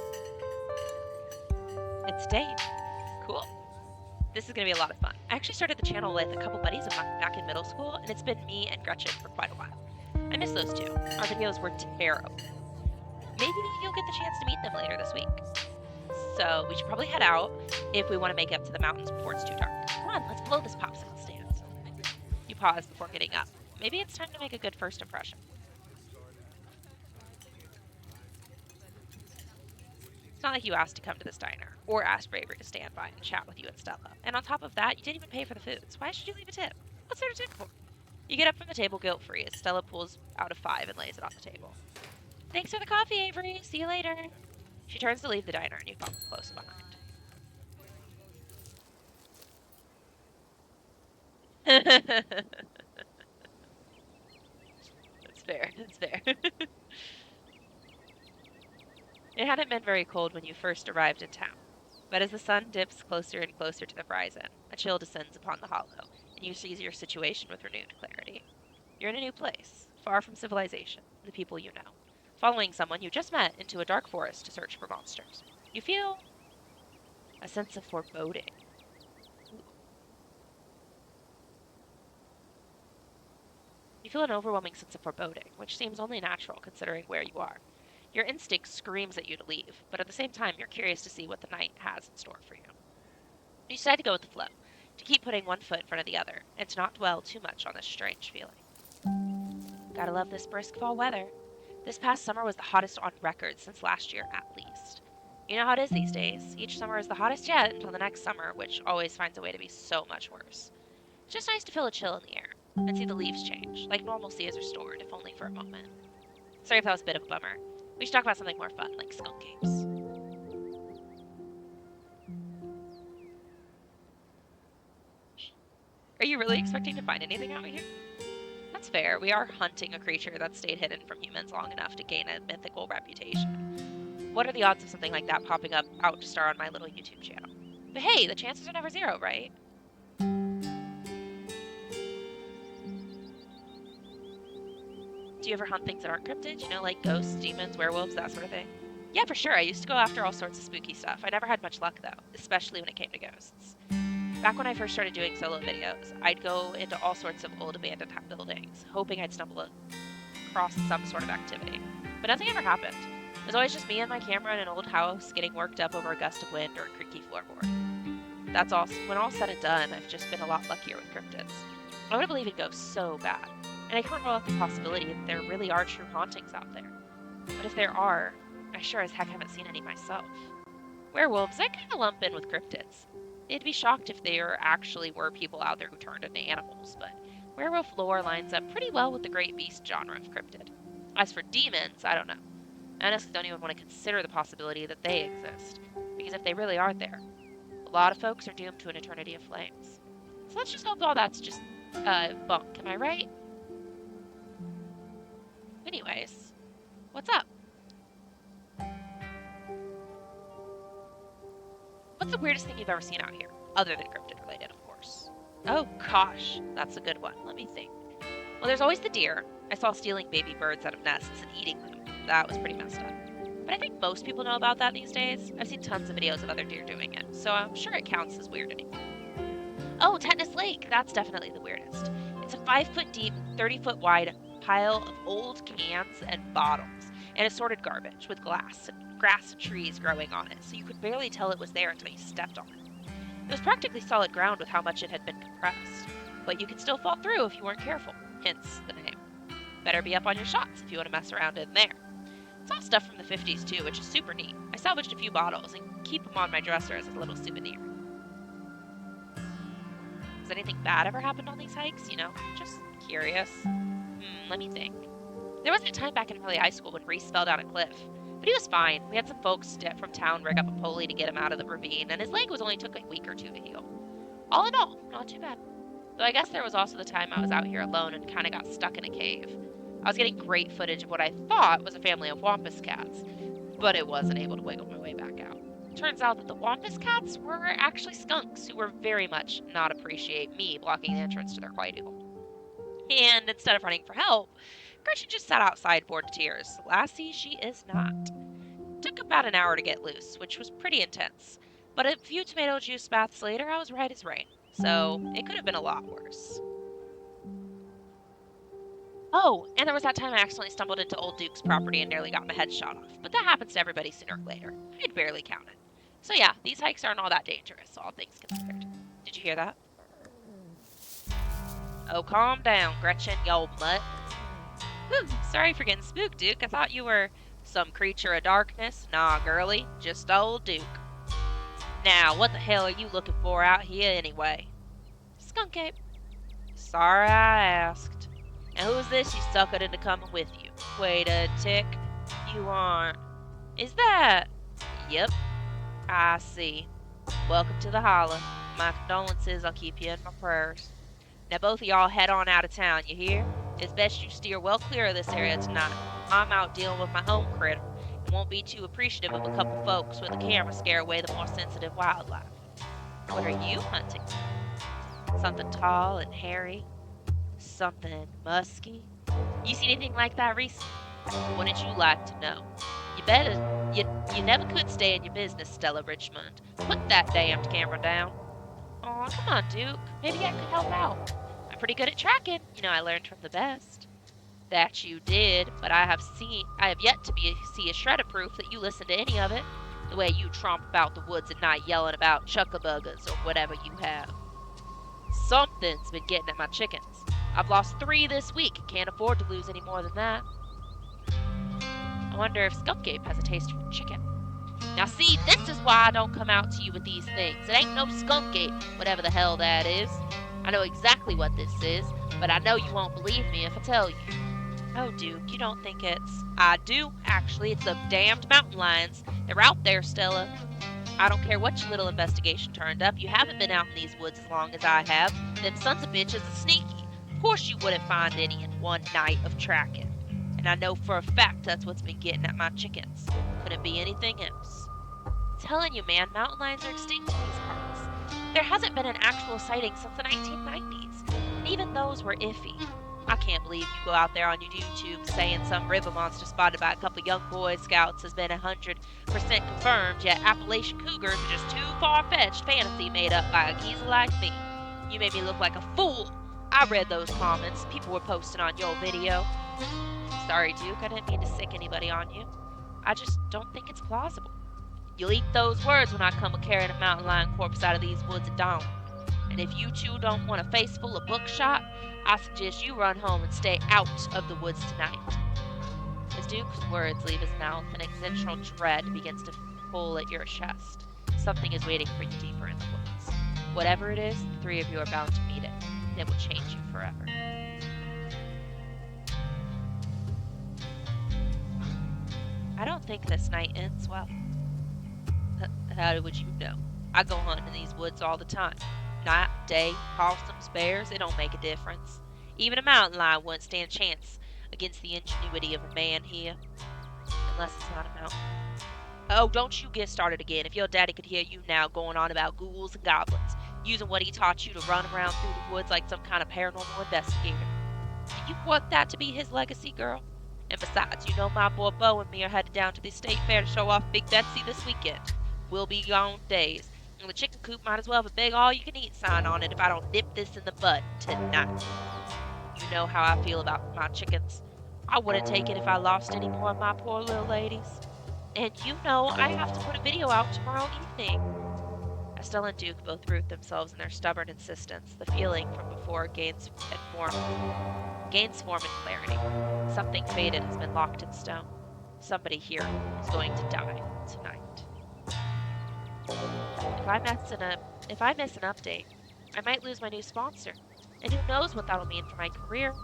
It's Dave. Cool. This is going to be a lot of fun. I actually started the channel with a couple buddies of mine back in middle school, and it's been me and Gretchen for quite a while. I miss those two. Our videos were terrible. Maybe you'll get the chance to meet them later this week. So we should probably head out if we want to make it up to the mountains before it's too dark. Come on, let's blow this popsicle stand. You pause before getting up. Maybe it's time to make a good first impression. It's not like you asked to come to this diner, or asked Bravery to stand by and chat with you and Stella. And on top of that, you didn't even pay for the food, so why should you leave a tip? What's there to tip for? You get up from the table guilt-free as Stella pulls out a 5 and lays it on the table. Thanks for the coffee, Avery. See you later. She turns to leave the diner and you follow close behind. That's fair. That's fair. It hadn't been very cold when you first arrived in town, but as the sun dips closer and closer to the horizon, a chill descends upon the hollow, and you see your situation with renewed clarity. You're in a new place, far from civilization and the people you know, following someone you just met into a dark forest to search for monsters. You feel a sense of foreboding. You feel an overwhelming sense of foreboding, which seems only natural considering where you are. Your instinct screams at you to leave, but at the same time, you're curious to see what the night has in store for you. You decide to go with the flow, to keep putting one foot in front of the other, and to not dwell too much on this strange feeling. Gotta love this brisk fall weather. This past summer was the hottest on record since last year, at least. You know how it is these days. Each summer is the hottest yet until the next summer, which always finds a way to be so much worse. It's just nice to feel a chill in the air and see the leaves change, like normalcy is restored, if only for a moment. Sorry if that was a bit of a bummer. We should talk about something more fun, like skunk apes. Are you really expecting to find anything out here? That's fair. We are hunting a creature that stayed hidden from humans long enough to gain a mythical reputation. What are the odds of something like that popping up out to star on my little YouTube channel? But hey, the chances are never zero, right? Do you ever hunt things that aren't cryptids? You know, like ghosts, demons, werewolves, that sort of thing? Yeah, for sure. I used to go after all sorts of spooky stuff. I never had much luck, though, especially when it came to ghosts. Back when I first started doing solo videos, I'd go into all sorts of old abandoned buildings, hoping I'd stumble across some sort of activity. But nothing ever happened. It was always just me and my camera in an old house getting worked up over a gust of wind or a creaky floorboard. That's all. When all's said and done, I've just been a lot luckier with cryptids. I want to believe in ghosts so bad, and I can't rule out the possibility that there really are true hauntings out there. But if there are, I sure as heck haven't seen any myself. Werewolves, I kind of lump in with cryptids. They'd be shocked if there actually were people out there who turned into animals, but werewolf lore lines up pretty well with the great beast genre of cryptid. As for demons, I don't know. I honestly don't even want to consider the possibility that they exist, because if they really are there, a lot of folks are doomed to an eternity of flames. So let's just hope all that's just bunk, am I right? Anyways, what's up? What's the weirdest thing you've ever seen out here? Other than cryptid related, of course. Oh gosh, that's a good one. Let me think. Well, there's always the deer. I saw stealing baby birds out of nests and eating them. That was pretty messed up. But I think most people know about that these days. I've seen tons of videos of other deer doing it, so I'm sure it counts as weird anymore. Oh, Tetanus Lake! That's definitely the weirdest. It's a 5-foot deep, 30-foot wide pile of old cans and bottles, and assorted garbage with grass and trees growing on it, so you could barely tell it was there until you stepped on it. It was practically solid ground with how much it had been compressed, but you could still fall through if you weren't careful, hence the name. Better be up on your shots if you want to mess around in there. It's all stuff from the 50s too, which is super neat. I salvaged a few bottles and keep them on my dresser as a little souvenir. Has anything bad ever happened on these hikes? You know, just curious. Let me think. There was a time back in early high school when Reese fell down a cliff. But he was fine. We had some folks from town rig up a pulley to get him out of the ravine, and his leg only took a week or two to heal. All in all, not too bad. Though I guess there was also the time I was out here alone and kind of got stuck in a cave. I was getting great footage of what I thought was a family of wampus cats, but it wasn't able to wiggle my way back out. Turns out that the wampus cats were actually skunks who were very much not appreciate me blocking the entrance to their quietude. And instead of running for help, Gretchen just sat outside bored to tears. Lassie, she is not. It took about an hour to get loose, which was pretty intense. But a few tomato juice baths later, I was right as rain. So it could have been a lot worse. Oh, and there was that time I accidentally stumbled into Old Duke's property and nearly got my head shot off. But that happens to everybody sooner or later. I'd barely counted. So yeah, these hikes aren't all that dangerous, all things considered. Did you hear that? Oh, calm down, Gretchen, you old mutt. Whew, sorry for getting spooked, Duke. I thought you were some creature of darkness. Nah, girlie, just old Duke. Now, what the hell are you looking for out here anyway? Skunk ape. Sorry I asked. And who's this you suckered into coming with you? Wait a tick. You aren't. Is that? Yep. I see. Welcome to the Hollow. My condolences, I'll keep you in my prayers. Now both of y'all head on out of town, you hear? It's best you steer well clear of this area tonight. I'm out dealing with my home critter and won't be too appreciative of a couple folks with a camera scare away the more sensitive wildlife. What are you hunting? Something tall and hairy? Something musky? You see anything like that, Reese? Wouldn't you like to know? You never could stay in your business, Stella Richmond. Put that damned camera down. Aw, come on, Duke. Maybe I could help out. I'm pretty good at tracking. You know, I learned from the best. That you did, but I have yet to see a shred of proof that you listen to any of it. The way you tromp about the woods at night yelling about chuckabuggers or whatever you have. Something's been getting at my chickens. I've lost 3 this week and can't afford to lose any more than that. I wonder if Skunk Ape has a taste for chicken. Now see, this is why I don't come out to you with these things. It ain't no skunk ape, whatever the hell that is. I know exactly what this is, but I know you won't believe me if I tell you. Oh, Duke, you don't think it's... I do, actually. It's the damned mountain lions. They're out there, Stella. I don't care what your little investigation turned up. You haven't been out in these woods as long as I have. Them sons of bitches are sneaky. Of course you wouldn't find any in one night of tracking. And I know for a fact that's what's been getting at my chickens. Couldn't be anything else. Telling you, man, mountain lions are extinct in these parts. There hasn't been an actual sighting since the 1990s, and even those were iffy. I can't believe you go out there on your YouTube saying some river monster spotted by a couple young Boy Scouts has been 100% confirmed, yet Appalachian cougars are just too far-fetched fantasy made up by a geezer like me. You made me look like a fool. I read those comments people were posting on your video. Sorry, Duke, I didn't mean to sick anybody on you. I just don't think it's plausible. You'll eat those words when I come a carrying a mountain lion corpse out of these woods at dawn. And if you two don't want a face full of buckshot, I suggest you run home and stay out of the woods tonight. As Duke's words leave his mouth, an existential dread begins to pull at your chest. Something is waiting for you deeper in the woods. Whatever it is, the three of you are bound to meet it. It will change you forever. I don't think this night ends well. How would you know? I go hunting in these woods all the time. Night, day, possums, bears, it don't make a difference. Even a mountain lion wouldn't stand a chance against the ingenuity of a man here. Unless it's not a mountain. Oh, don't you get started again. If your daddy could hear you now going on about ghouls and goblins, using what he taught you to run around through the woods like some kind of paranormal investigator. Do you want that to be his legacy, girl? And besides, you know my boy Bo and me are headed down to the state fair to show off Big Betsy this weekend. We'll be gone days. And the chicken coop might as well have a big all-you-can-eat sign on it if I don't nip this in the bud tonight. You know how I feel about my chickens. I wouldn't take it if I lost any more of my poor little ladies. And you know I have to put a video out tomorrow evening. Estelle and Duke both root themselves in their stubborn insistence. The feeling from before gains form and clarity. Something faded has been locked in stone. Somebody here is going to die tonight. If I miss an update, I might lose my new sponsor. And who knows what that'll mean for my career.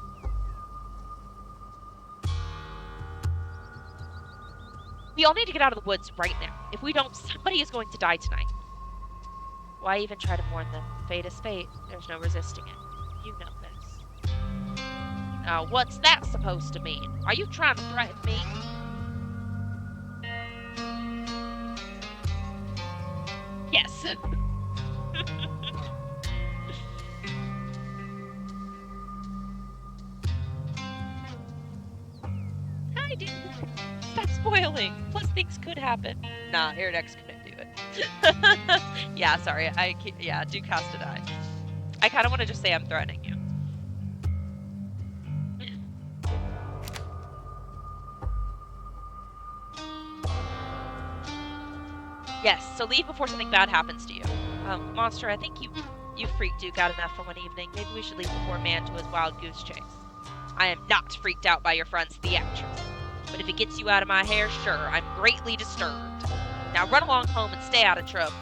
We all need to get out of the woods right now. If we don't, somebody is going to die tonight. Why even try to warn them? Fate is fate. There's no resisting it. You know this. Now, what's that supposed to mean? Are you trying to threaten me? Yes. Hi, dude. Stop spoiling. Plus, things could happen. Nah, Iridex couldn't do it. Yeah, sorry. Yeah, Duke has to die. I kind of want to just say I'm threatening you. Yes, so leave before something bad happens to you. Monster, I think you freaked Duke out enough for one evening. Maybe we should leave the poor man to his wild goose chase. I am not freaked out by your friend's theatrics. But if it gets you out of my hair, sure, I'm greatly disturbed. Now run along home and stay out of trouble.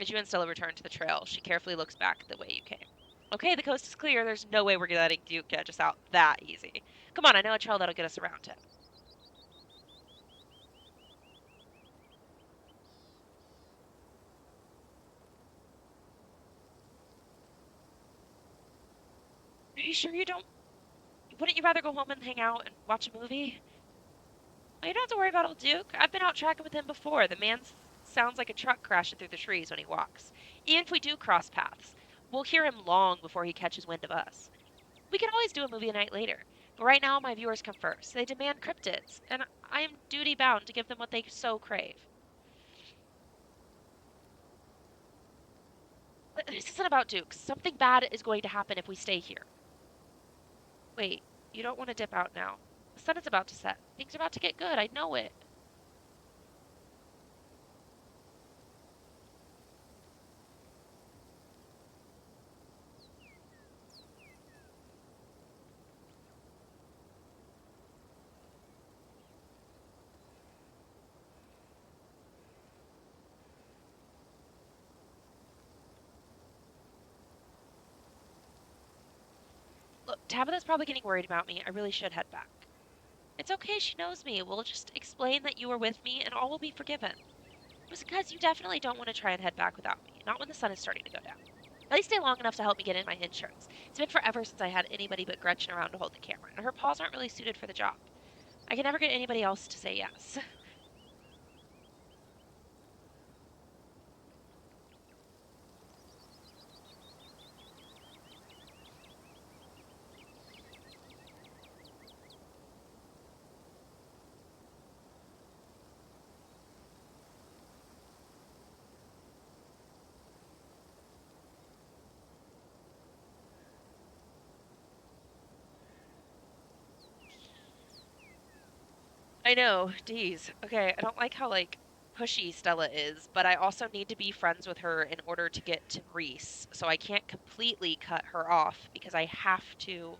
As you and Stella return to the trail, she carefully looks back the way you came. Okay, the coast is clear. There's no way we're letting Duke catch us out that easy. Come on, I know a trail that'll get us around him. Are you sure you don't... Wouldn't you rather go home and hang out and watch a movie? Well, you don't have to worry about old Duke. I've been out tracking with him before. The man sounds like a truck crashing through the trees when he walks. Even if we do cross paths, we'll hear him long before he catches wind of us. We can always do a movie a night later. But right now, my viewers come first. They demand cryptids, and I am duty-bound to give them what they so crave. But this isn't about Duke. Something bad is going to happen if we stay here. Wait, you don't want to dip out now. The sun is about to set. Things are about to get good. I know it. Look, Tabitha's probably getting worried about me. I really should head back. It's okay, she knows me. We'll just explain that you were with me and all will be forgiven. It was because you definitely don't want to try and head back without me, not when the sun is starting to go down. At least stay long enough to help me get in my insurance. It's been forever since I had anybody but Gretchen around to hold the camera, and her paws aren't really suited for the job. I can never get anybody else to say yes. I know, geez. Okay, I don't like how, like, pushy Stella is, but I also need to be friends with her in order to get to Reese, so I can't completely cut her off because I have to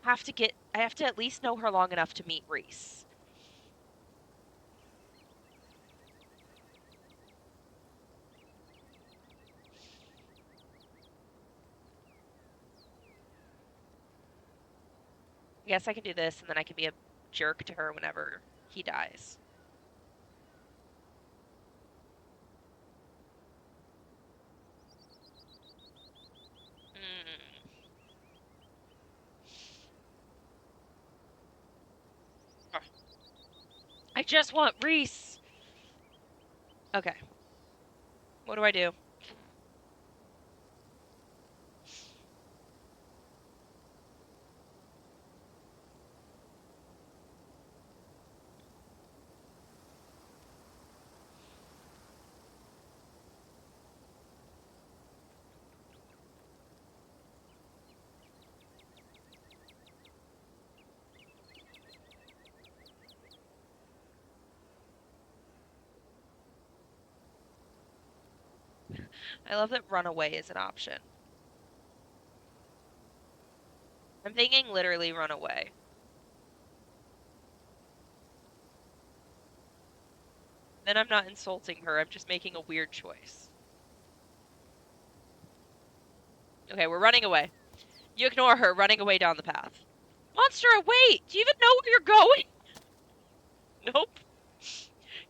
at least know her long enough to meet Reese. I guess I can do this, and then I can be a jerk to her whenever he dies. Mm. Oh, I just want Reese! Okay. What do I do? I love that runaway is an option. I'm thinking literally run away. Then I'm not insulting her, I'm just making a weird choice. Okay, we're running away. You ignore her, running away down the path. Monstera, wait! Do you even know where you're going? Nope.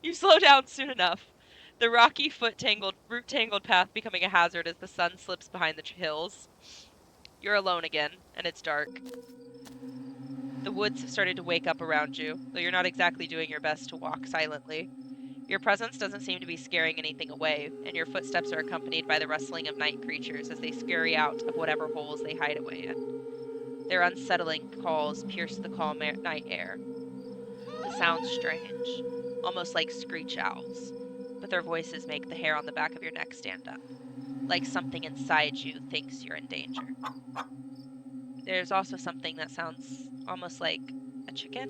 You slow down soon enough. The rocky, root-tangled path becoming a hazard as the sun slips behind the hills. You're alone again, and it's dark. The woods have started to wake up around you, though you're not exactly doing your best to walk silently. Your presence doesn't seem to be scaring anything away, and your footsteps are accompanied by the rustling of night creatures as they scurry out of whatever holes they hide away in. Their unsettling calls pierce the calm night air. The sounds strange, almost like screech owls, but their voices make the hair on the back of your neck stand up, like something inside you thinks you're in danger. There's also something that sounds almost like a chicken.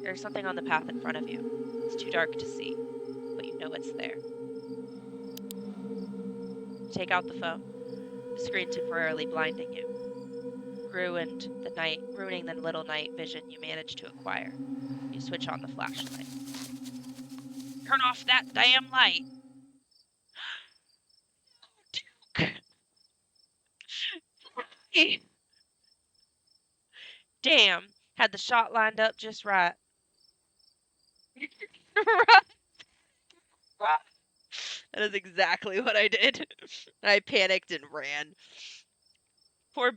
There's something on the path in front of you. It's too dark to see, but you know it's there. You take out the phone, the screen temporarily blinding you. Ruining the little night vision you managed to acquire. You switch on the flashlight. Turn off that damn light! Duke! Damn, had the shot lined up just right. That is exactly what I did. I panicked and ran. Poor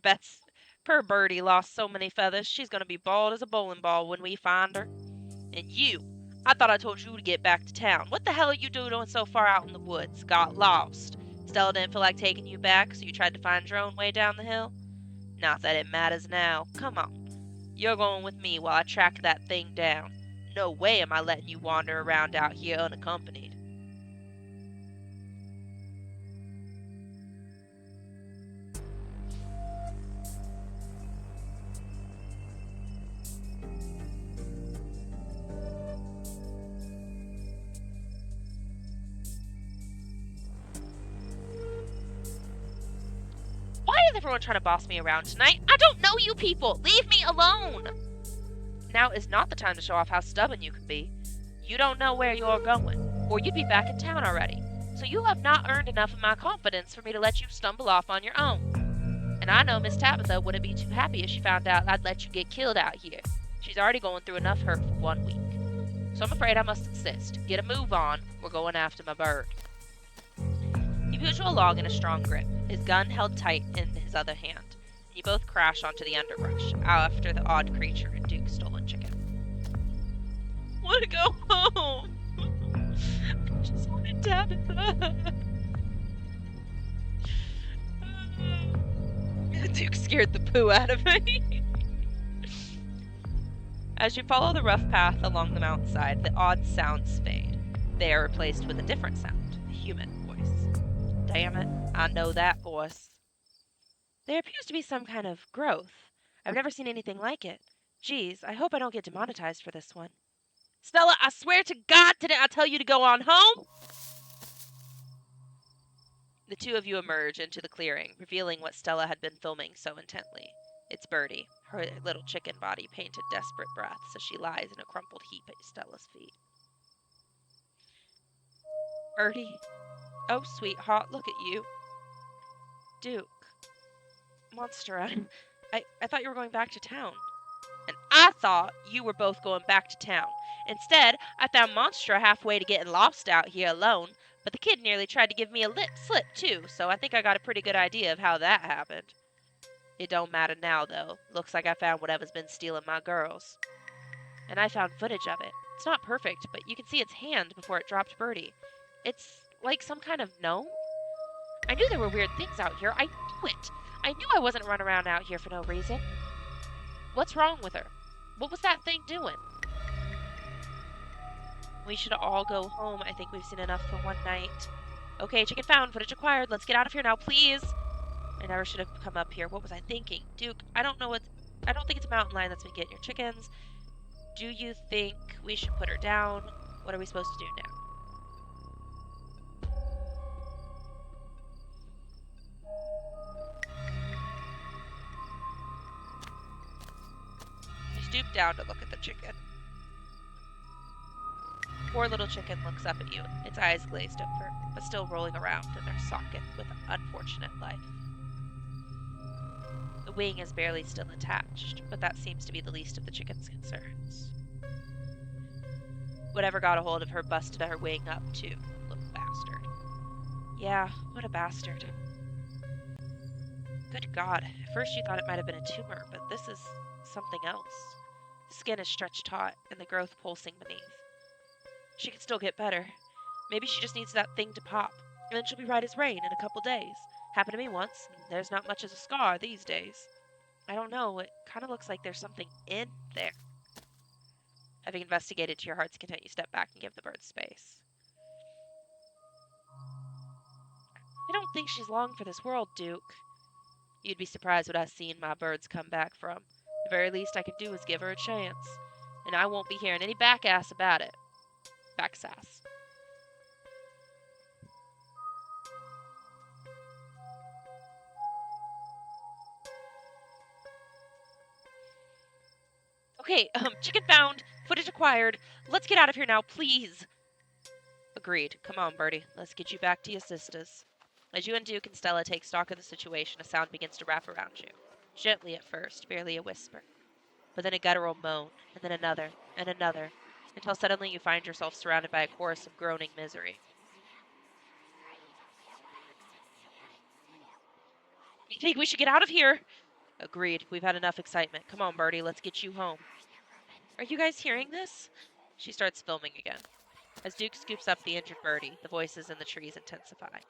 Birdie lost so many feathers, she's gonna be bald as a bowling ball when we find her. And you, I thought I told you to get back to town. What the hell are you doing so far out in the woods? Got lost. Stella didn't feel like taking you back, so you tried to find your own way down the hill? Not that it matters now. Come on. You're going with me while I track that thing down. No way am I letting you wander around out here unaccompanied. Why is everyone trying to boss me around tonight? I don't know you people! Leave me alone! Now is not the time to show off how stubborn you can be. You don't know where you're going, or you'd be back in town already. So you have not earned enough of my confidence for me to let you stumble off on your own. And I know Miss Tabitha wouldn't be too happy if she found out I'd let you get killed out here. She's already going through enough hurt for 1 week. So I'm afraid I must insist. Get a move on. We're going after my bird. He puts you along in a strong grip, his gun held tight in his other hand. And you both crash onto the underbrush, after the odd creature and Duke's stolen chicken. I want to go home. I just want to Tabitha. Duke scared the poo out of me. As you follow the rough path along the mountainside, the odd sounds fade. They are replaced with a different sound, a human voice. Damn it, I know that voice. There appears to be some kind of growth. I've never seen anything like it. Geez, I hope I don't get demonetized for this one. Stella, I swear to God, didn't I tell you to go on home? The two of you emerge into the clearing, revealing what Stella had been filming so intently. It's Birdie, her little chicken body painted desperate breaths as she lies in a crumpled heap at Stella's feet. Birdie, oh sweetheart, look at you. Duke, Monstera, I thought you were going back to town. And I thought you were both going back to town. Instead, I found Monstera halfway to getting lost out here alone, but the kid nearly tried to give me a lip slip too, so I think I got a pretty good idea of how that happened. It don't matter now, though. Looks like I found whatever's been stealing my girls. And I found footage of it. It's not perfect, but you can see its hand before it dropped Birdie. It's like some kind of gnome. I knew there were weird things out here. I knew it. I knew I wasn't running around out here for no reason. What's wrong with her? What was that thing doing? We should all go home. I think we've seen enough for one night. Okay, chicken found. Footage acquired. Let's get out of here now, please. I never should have come up here. What was I thinking? Duke, I don't think it's a mountain lion that's been getting your chickens. Do you think we should put her down? What are we supposed to do now? You stoop down to look at the chicken. Poor little chicken looks up at you, its eyes glazed over, but still rolling around in their socket with unfortunate life. The wing is barely still attached, but that seems to be the least of the chicken's concerns. Whatever got a hold of her busted her wing up too, little bastard. Yeah, what a bastard. Good God, at first you thought it might have been a tumor, but this is something else. The skin is stretched taut, and the growth pulsing beneath. She could still get better. Maybe she just needs that thing to pop, and then she'll be right as rain in a couple days. Happened to me once, and there's not much as a scar these days. I don't know, it kind of looks like there's something in there. Having investigated to your heart's content, you step back and give the bird space. I don't think she's long for this world, Duke. You'd be surprised what I've seen my birds come back from. The very least I can do is give her a chance, and I won't be hearing any back-ass about it. Back-sass. Okay, chicken found, footage acquired. Let's get out of here now, please. Agreed. Come on, Birdie. Let's get you back to your sisters. As you and Duke and Stella take stock of the situation, a sound begins to wrap around you. Gently at first, barely a whisper. But then a guttural moan, and then another, until suddenly you find yourself surrounded by a chorus of groaning misery. I think we should get out of here. Agreed. We've had enough excitement. Come on, Birdie. Let's get you home. Are you guys hearing this? She starts filming again. As Duke scoops up the injured Birdie, the voices in the trees intensify.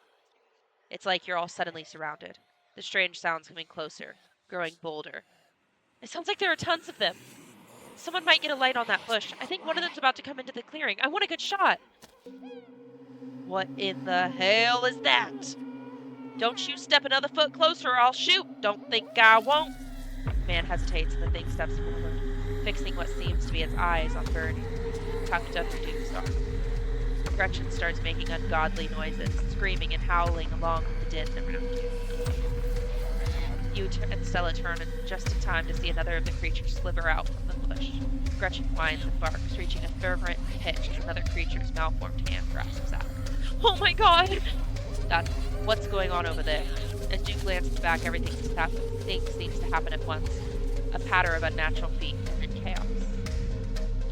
It's like you're all suddenly surrounded. The strange sounds coming closer, growing bolder. It sounds like there are tons of them. Someone might get a light on that bush. I think one of them's about to come into the clearing. I want a good shot. What in the hell is that? Don't you step another foot closer or I'll shoot. Don't think I won't. The man hesitates and the thing steps forward, fixing what seems to be its eyes on Birdie, tucked under Duke's arm. Gretchen starts making ungodly noises, screaming and howling along with the din around you. You and Stella turn just in time to see another of the creatures slither out from the bush. Gretchen whines and barks, reaching a fervent pitch as another creature's malformed hand grasps out. Oh my god! That's what's going on over there. As Duke glances back, everything seems to happen at once. A patter of unnatural feet and then chaos.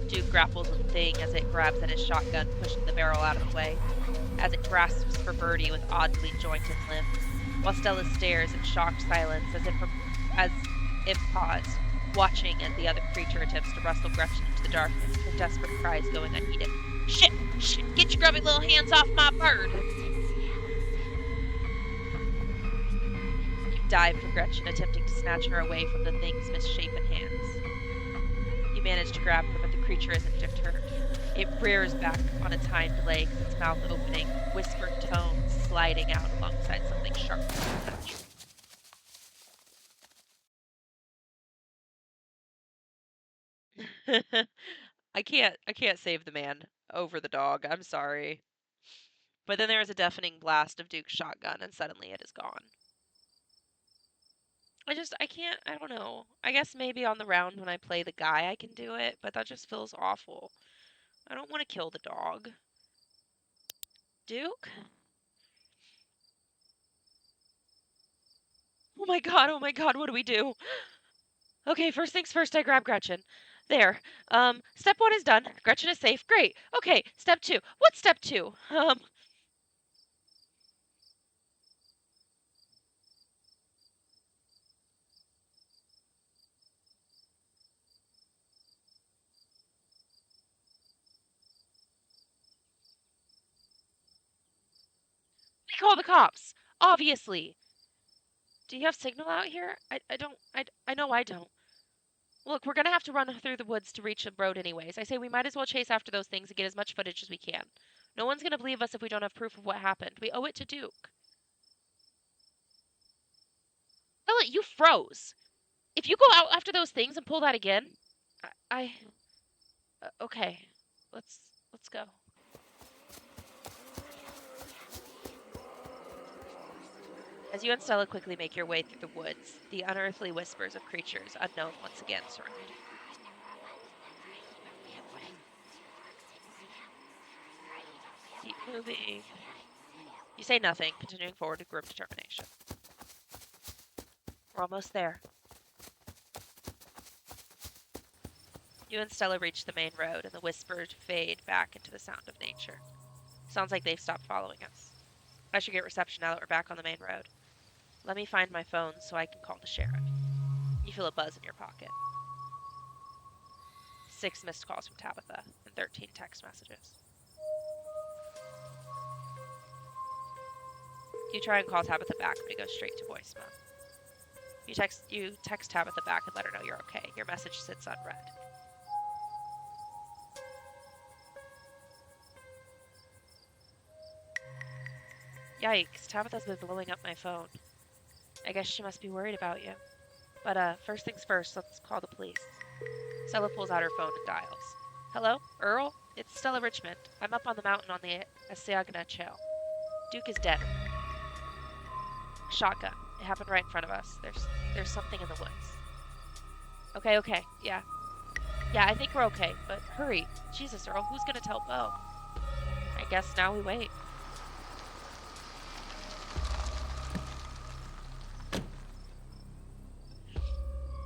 Duke grapples with the thing as it grabs at his shotgun, pushing the barrel out of the way. As it grasps for Birdie with oddly jointed limbs, while Stella stares in shocked silence as if paused, watching as the other creature attempts to wrestle Gretchen into the darkness, her desperate cries going unheeded. Shit! Shit! Get your grubby little hands off my bird! You dive for Gretchen, attempting to snatch her away from the thing's misshapen hands. You manage to grab her, but the creature isn't deterred. It rears back on its hind legs, its mouth opening, whispered tones sliding out alongside something sharp and unnatural. I can't save the man over the dog. I'm sorry. But then there is a deafening blast of Duke's shotgun, and suddenly it is gone. I don't know. I guess maybe on the round when I play the guy I can do it, but that just feels awful. I don't want to kill the dog. Duke? Oh my god, what do we do? Okay, first things first, I grab Gretchen. There. Step 1 is done. Gretchen is safe. Great. Okay, step 2. What's step 2? We call the cops. Obviously. Do you have signal out here? I know I don't. Look, we're gonna have to run through the woods to reach the road anyways. I say we might as well chase after those things and get as much footage as we can. No one's gonna believe us if we don't have proof of what happened. We owe it to Duke. Ella, you froze. If you go out after those things and pull that again, okay. Let's go. As you and Stella quickly make your way through the woods, the unearthly whispers of creatures unknown once again surround. Keep moving. You say nothing, continuing forward with grim determination. We're almost there. You and Stella reach the main road, and the whispers fade back into the sound of nature. Sounds like they've stopped following us. I should get reception now that we're back on the main road. Let me find my phone so I can call the sheriff. You feel a buzz in your pocket. 6 missed calls from Tabitha and 13 text messages. You try and call Tabitha back, but it goes straight to voicemail. You text Tabitha back and let her know you're okay. Your message sits unread. Yikes, Tabitha's been blowing up my phone. I guess she must be worried about you. But, first things first, let's call the police. Stella pulls out her phone and dials. Hello? Earl? It's Stella Richmond. I'm up on the mountain on the Asiagna Trail. Duke is dead. Shotgun. It happened right in front of us. There's something in the woods. Okay. Yeah, I think we're okay, but hurry. Jesus, Earl, who's gonna tell Bo? I guess now we wait.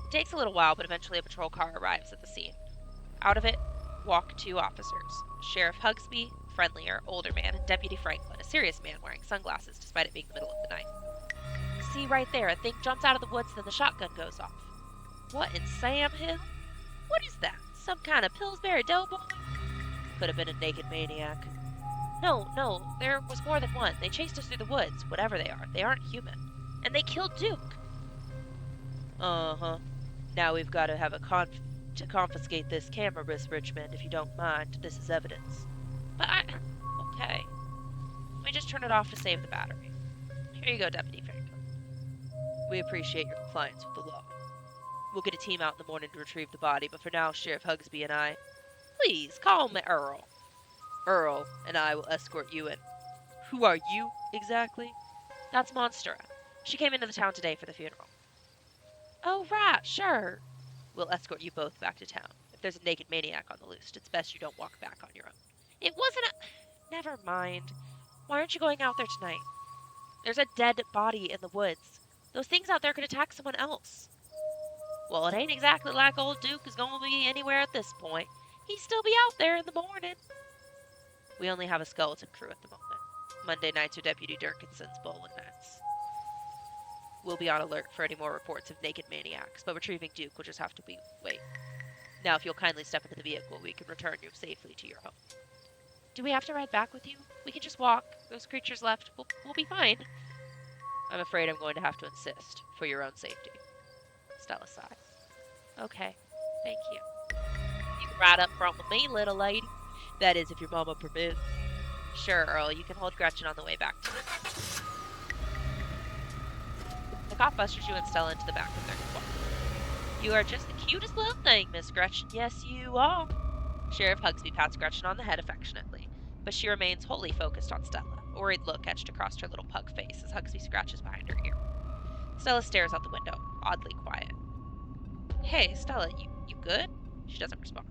It takes a little while, but eventually a patrol car arrives at the scene. Out of it walk 2 officers. Sheriff Hugsby, friendlier, older man, and Deputy Franklin, a serious man wearing sunglasses despite it being the middle of the night. See right there, a thing jumps out of the woods and then the shotgun goes off. What in Sam Hill? What is that? Some kind of Pillsbury Doughboy? Could have been a naked maniac. No, there was more than one. They chased us through the woods, whatever they are. They aren't human. And they killed Duke. Uh-huh. Now we've got to have to confiscate this camera, Miss Richmond, if you don't mind. This is evidence. But okay. Let me just turn it off to save the battery. Here you go, Deputy Franklin. We appreciate your compliance with the law. We'll get a team out in the morning to retrieve the body, but for now, Sheriff Hugsby and I... Please, call me Earl. Earl and I will escort you in. Who are you, exactly? That's Monstera. She came into the town today for the funeral. Oh, right, sure. We'll escort you both back to town. If there's a naked maniac on the loose, it's best you don't walk back on your own. It wasn't a. Never mind. Why aren't you going out there tonight? There's a dead body in the woods. Those things out there could attack someone else. Well, it ain't exactly like old Duke is going to be anywhere at this point. He'd still be out there in the morning. We only have a skeleton crew at the moment. Monday nights are Deputy Durkinson's bowling nights. We'll be on alert for any more reports of naked maniacs, but retrieving Duke will just have to wait. Now, if you'll kindly step into the vehicle, we can return you safely to your home. Do we have to ride back with you? We can just walk. Those creatures left. We'll be fine. I'm afraid I'm going to have to insist, for your own safety. Stella sighs. Okay, thank you. You can ride up front with me, little lady. That is, if your mama permits. Sure, Earl, you can hold Gretchen on the way back to me. The cop busters you and Stella into the back of their squad. You are just the cutest little thing, Miss Gretchen. Yes, you are. Sheriff Hugsby pats Gretchen on the head affectionately, but she remains wholly focused on Stella, a worried look etched across her little pug face as Hugsby scratches behind her ear. Stella stares out the window, oddly quiet. Hey, Stella, you good? She doesn't respond.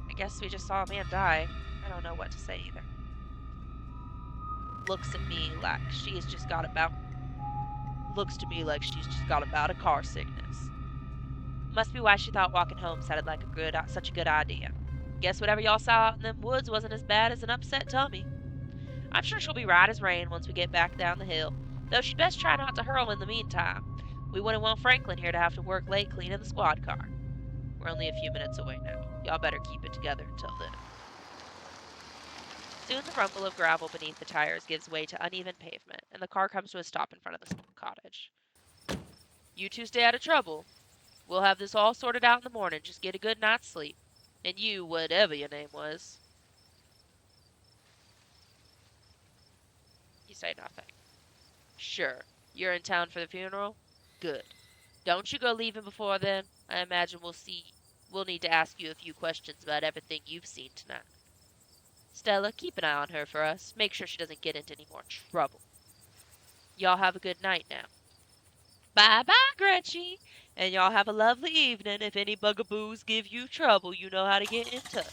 I guess we just saw a man die. I don't know what to say either. Looks to me like she's just got about a car sickness. Must be why she thought walking home sounded like such a good idea. Guess whatever y'all saw out in them woods wasn't as bad as an upset tummy. I'm sure she'll be right as rain once we get back down the hill, though she'd best try not to hurl in the meantime. We wouldn't want Franklin here to have to work late cleaning the squad car. We're only a few minutes away now. Y'all better keep it together until then. Soon the rumble of gravel beneath the tires gives way to uneven pavement, and the car comes to a stop in front of the small cottage. You two stay out of trouble. We'll have this all sorted out in the morning. Just get a good night's sleep. And you, whatever your name was. You say nothing. Sure. You're in town for the funeral? Good. Don't you go leaving before then. I imagine we'll need to ask you a few questions about everything you've seen tonight. Stella, keep an eye on her for us. Make sure she doesn't get into any more trouble. Y'all have a good night now. Bye-bye, Gretchen. And y'all have a lovely evening. If any bugaboos give you trouble, you know how to get in touch.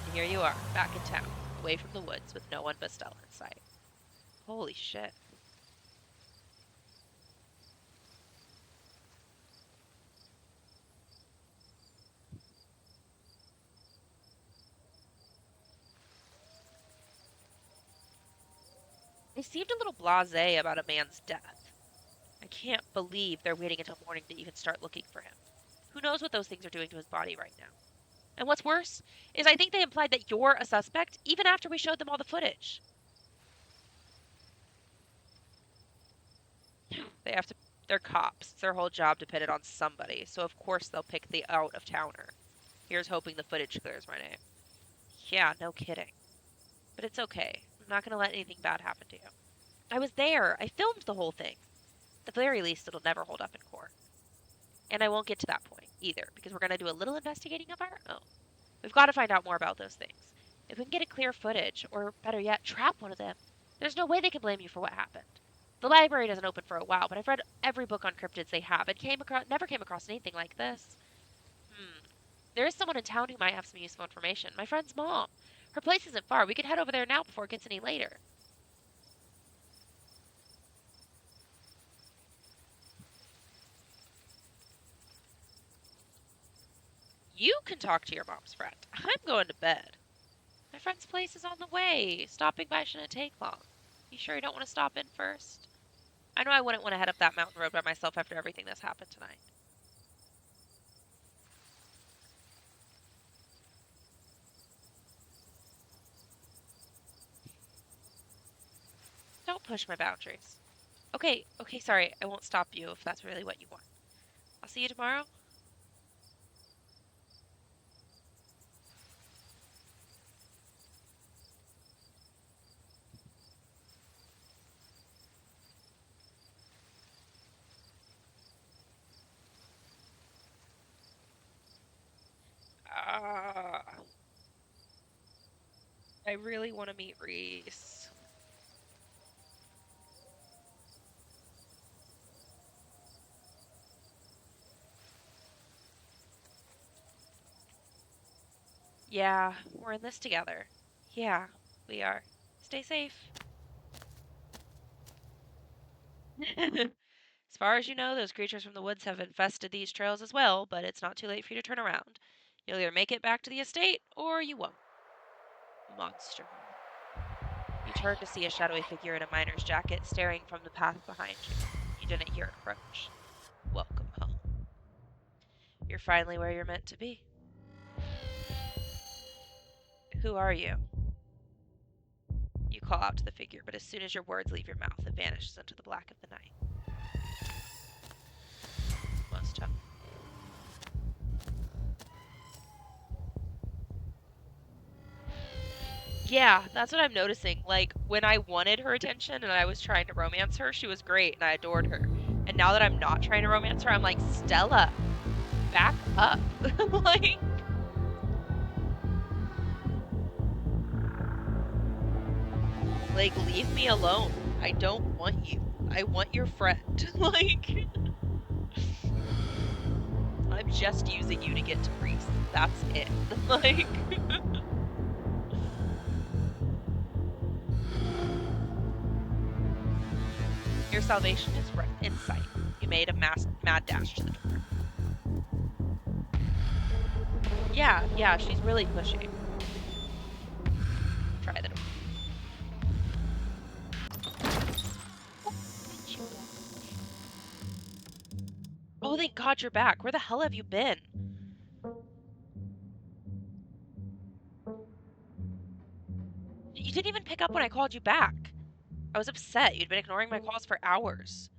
And here you are, back in town, away from the woods, with no one but Stella in sight. Holy shit. They seemed a little blasé about a man's death. I can't believe they're waiting until morning to even start looking for him. Who knows what those things are doing to his body right now? And what's worse is I think they implied that you're a suspect even after we showed them all the footage. They're cops. It's their whole job depended on somebody, so of course they'll pick the out-of-towner. Here's hoping the footage clears my name. Yeah, no kidding. But it's okay. I'm not gonna let anything bad happen to you. I was there. I filmed the whole thing. At the very least, it'll never hold up in court. And I won't get to that point, either, because we're gonna do a little investigating of our own. We've got to find out more about those things. If we can get a clear footage, or better yet, trap one of them, there's no way they can blame you for what happened. The library doesn't open for a while, but I've read every book on cryptids they have and never came across anything like this. There is someone in town who might have some useful information. My friend's mom. Her place isn't far. We could head over there now before it gets any later. You can talk to your mom's friend. I'm going to bed. My friend's place is on the way. Stopping by shouldn't take long. You sure you don't want to stop in first? I know I wouldn't want to head up that mountain road by myself after everything that's happened tonight. Don't push my boundaries. Okay, sorry. I won't stop you if that's really what you want. I'll see you tomorrow. I really want to meet Reese. Yeah, we're in this together. Yeah, we are. Stay safe. As far as you know, those creatures from the woods have infested these trails as well, but it's not too late for you to turn around. You'll either make it back to the estate, or you won't. Monster. You turn to see a shadowy figure in a miner's jacket staring from the path behind you. You didn't hear it approach. Welcome home. You're finally where you're meant to be. Who are you? You call out to the figure, but as soon as your words leave your mouth, it vanishes into the black of the night. Most tough. Yeah, that's what I'm noticing. Like, when I wanted her attention and I was trying to romance her, she was great and I adored her. And now that I'm not trying to romance her, I'm like, Stella, back up. like, leave me alone. I don't want you. I want your friend. I'm just using you to get to Reese. That's it. Your salvation is right in sight. You made a mad dash to the door. Yeah, she's really pushing. Try the door. Oh, thank God you're back. Where the hell have you been? You didn't even pick up when I called you back. I was upset. You'd been ignoring my calls for hours.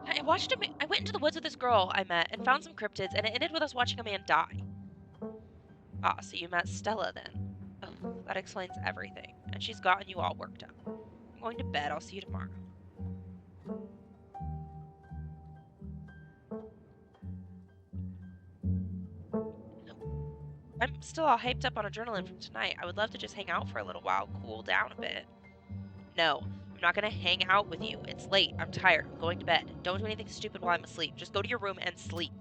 I went into the woods with this girl I met and found some cryptids, and it ended with us watching a man die. Ah, so you met Stella then. Oh, that explains everything. And she's gotten you all worked up. I'm going to bed. I'll see you tomorrow. I'm still all hyped up on adrenaline from tonight. I would love to just hang out for a little while, cool down a bit. No, I'm not gonna hang out with you. It's late. I'm tired. I'm going to bed. Don't do anything stupid while I'm asleep. Just go to your room and sleep.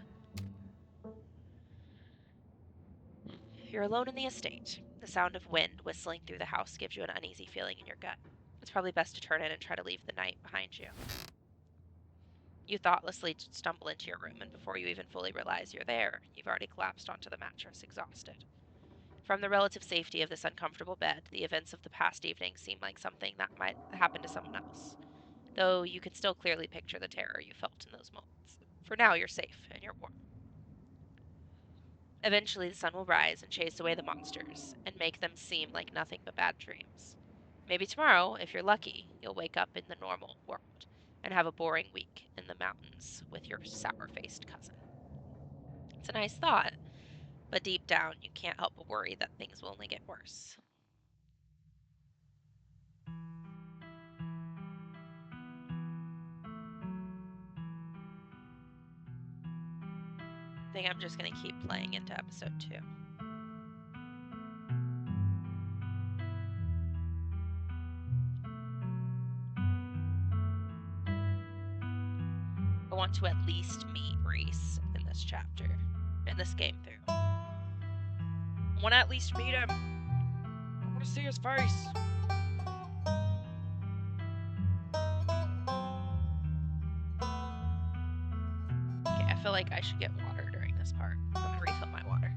You're alone in the estate. The sound of wind whistling through the house gives you an uneasy feeling in your gut. It's probably best to turn in and try to leave the night behind you. You thoughtlessly stumble into your room, and before you even fully realize you're there, you've already collapsed onto the mattress, exhausted. From the relative safety of this uncomfortable bed, the events of the past evening seem like something that might happen to someone else, though you can still clearly picture the terror you felt in those moments. For now, you're safe and you're warm. Eventually, the sun will rise and chase away the monsters and make them seem like nothing but bad dreams. Maybe tomorrow, if you're lucky, you'll wake up in the normal world and have a boring week in the mountains with your sour faced cousin. It's a nice thought, but deep down, you can't help but worry that things will only get worse. I think I'm just going to keep playing into episode 2. I want to at least meet Reese in this chapter, in this game through. I want to at least meet him. I want to see his face. Okay, I feel like I should get water during this part. I'm going to refill my water.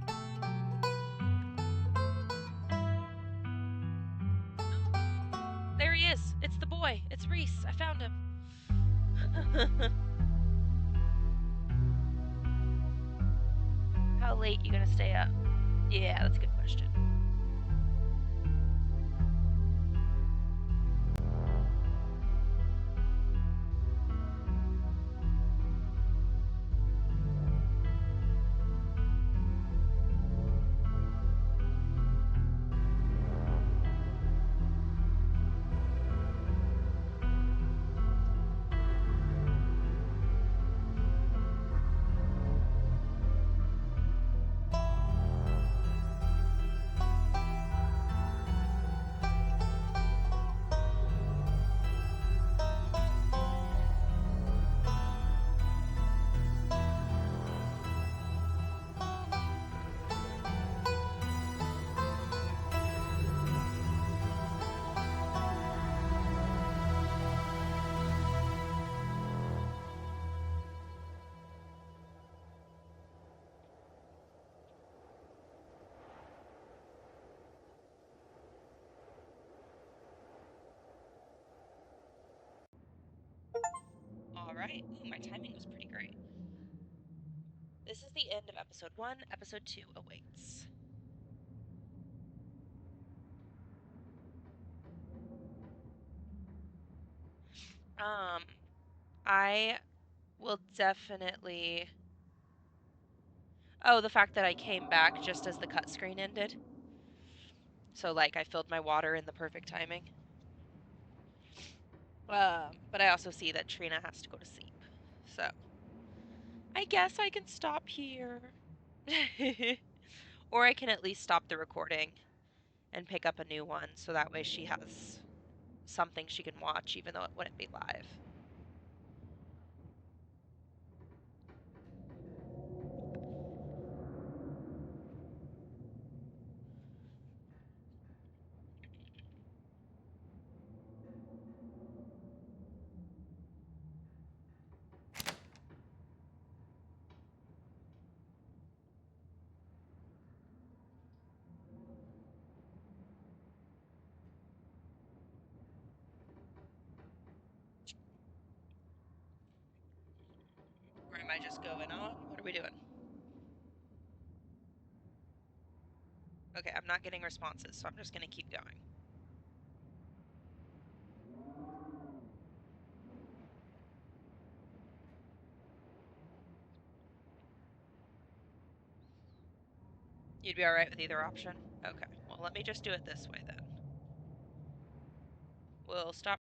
There he is. It's the boy. It's Reese. I found him. How late you gonna stay up? Yeah, that's a good question. right. Ooh, my timing was pretty great. This is the end of episode 1. Episode 2 awaits. Um, I will definitely. Oh, the fact that I came back just as the cut screen ended. So, like, I filled my water in the perfect timing. But I also see that Trina has to go to sleep. So, I guess I can stop here. Or I can at least stop the recording and pick up a new one so that way she has something she can watch even though it wouldn't be live. Or am I just going on? What are we doing? Okay, I'm not getting responses, so I'm just going to keep going. You'd be alright with either option? Okay, well, let me just do it this way then. We'll stop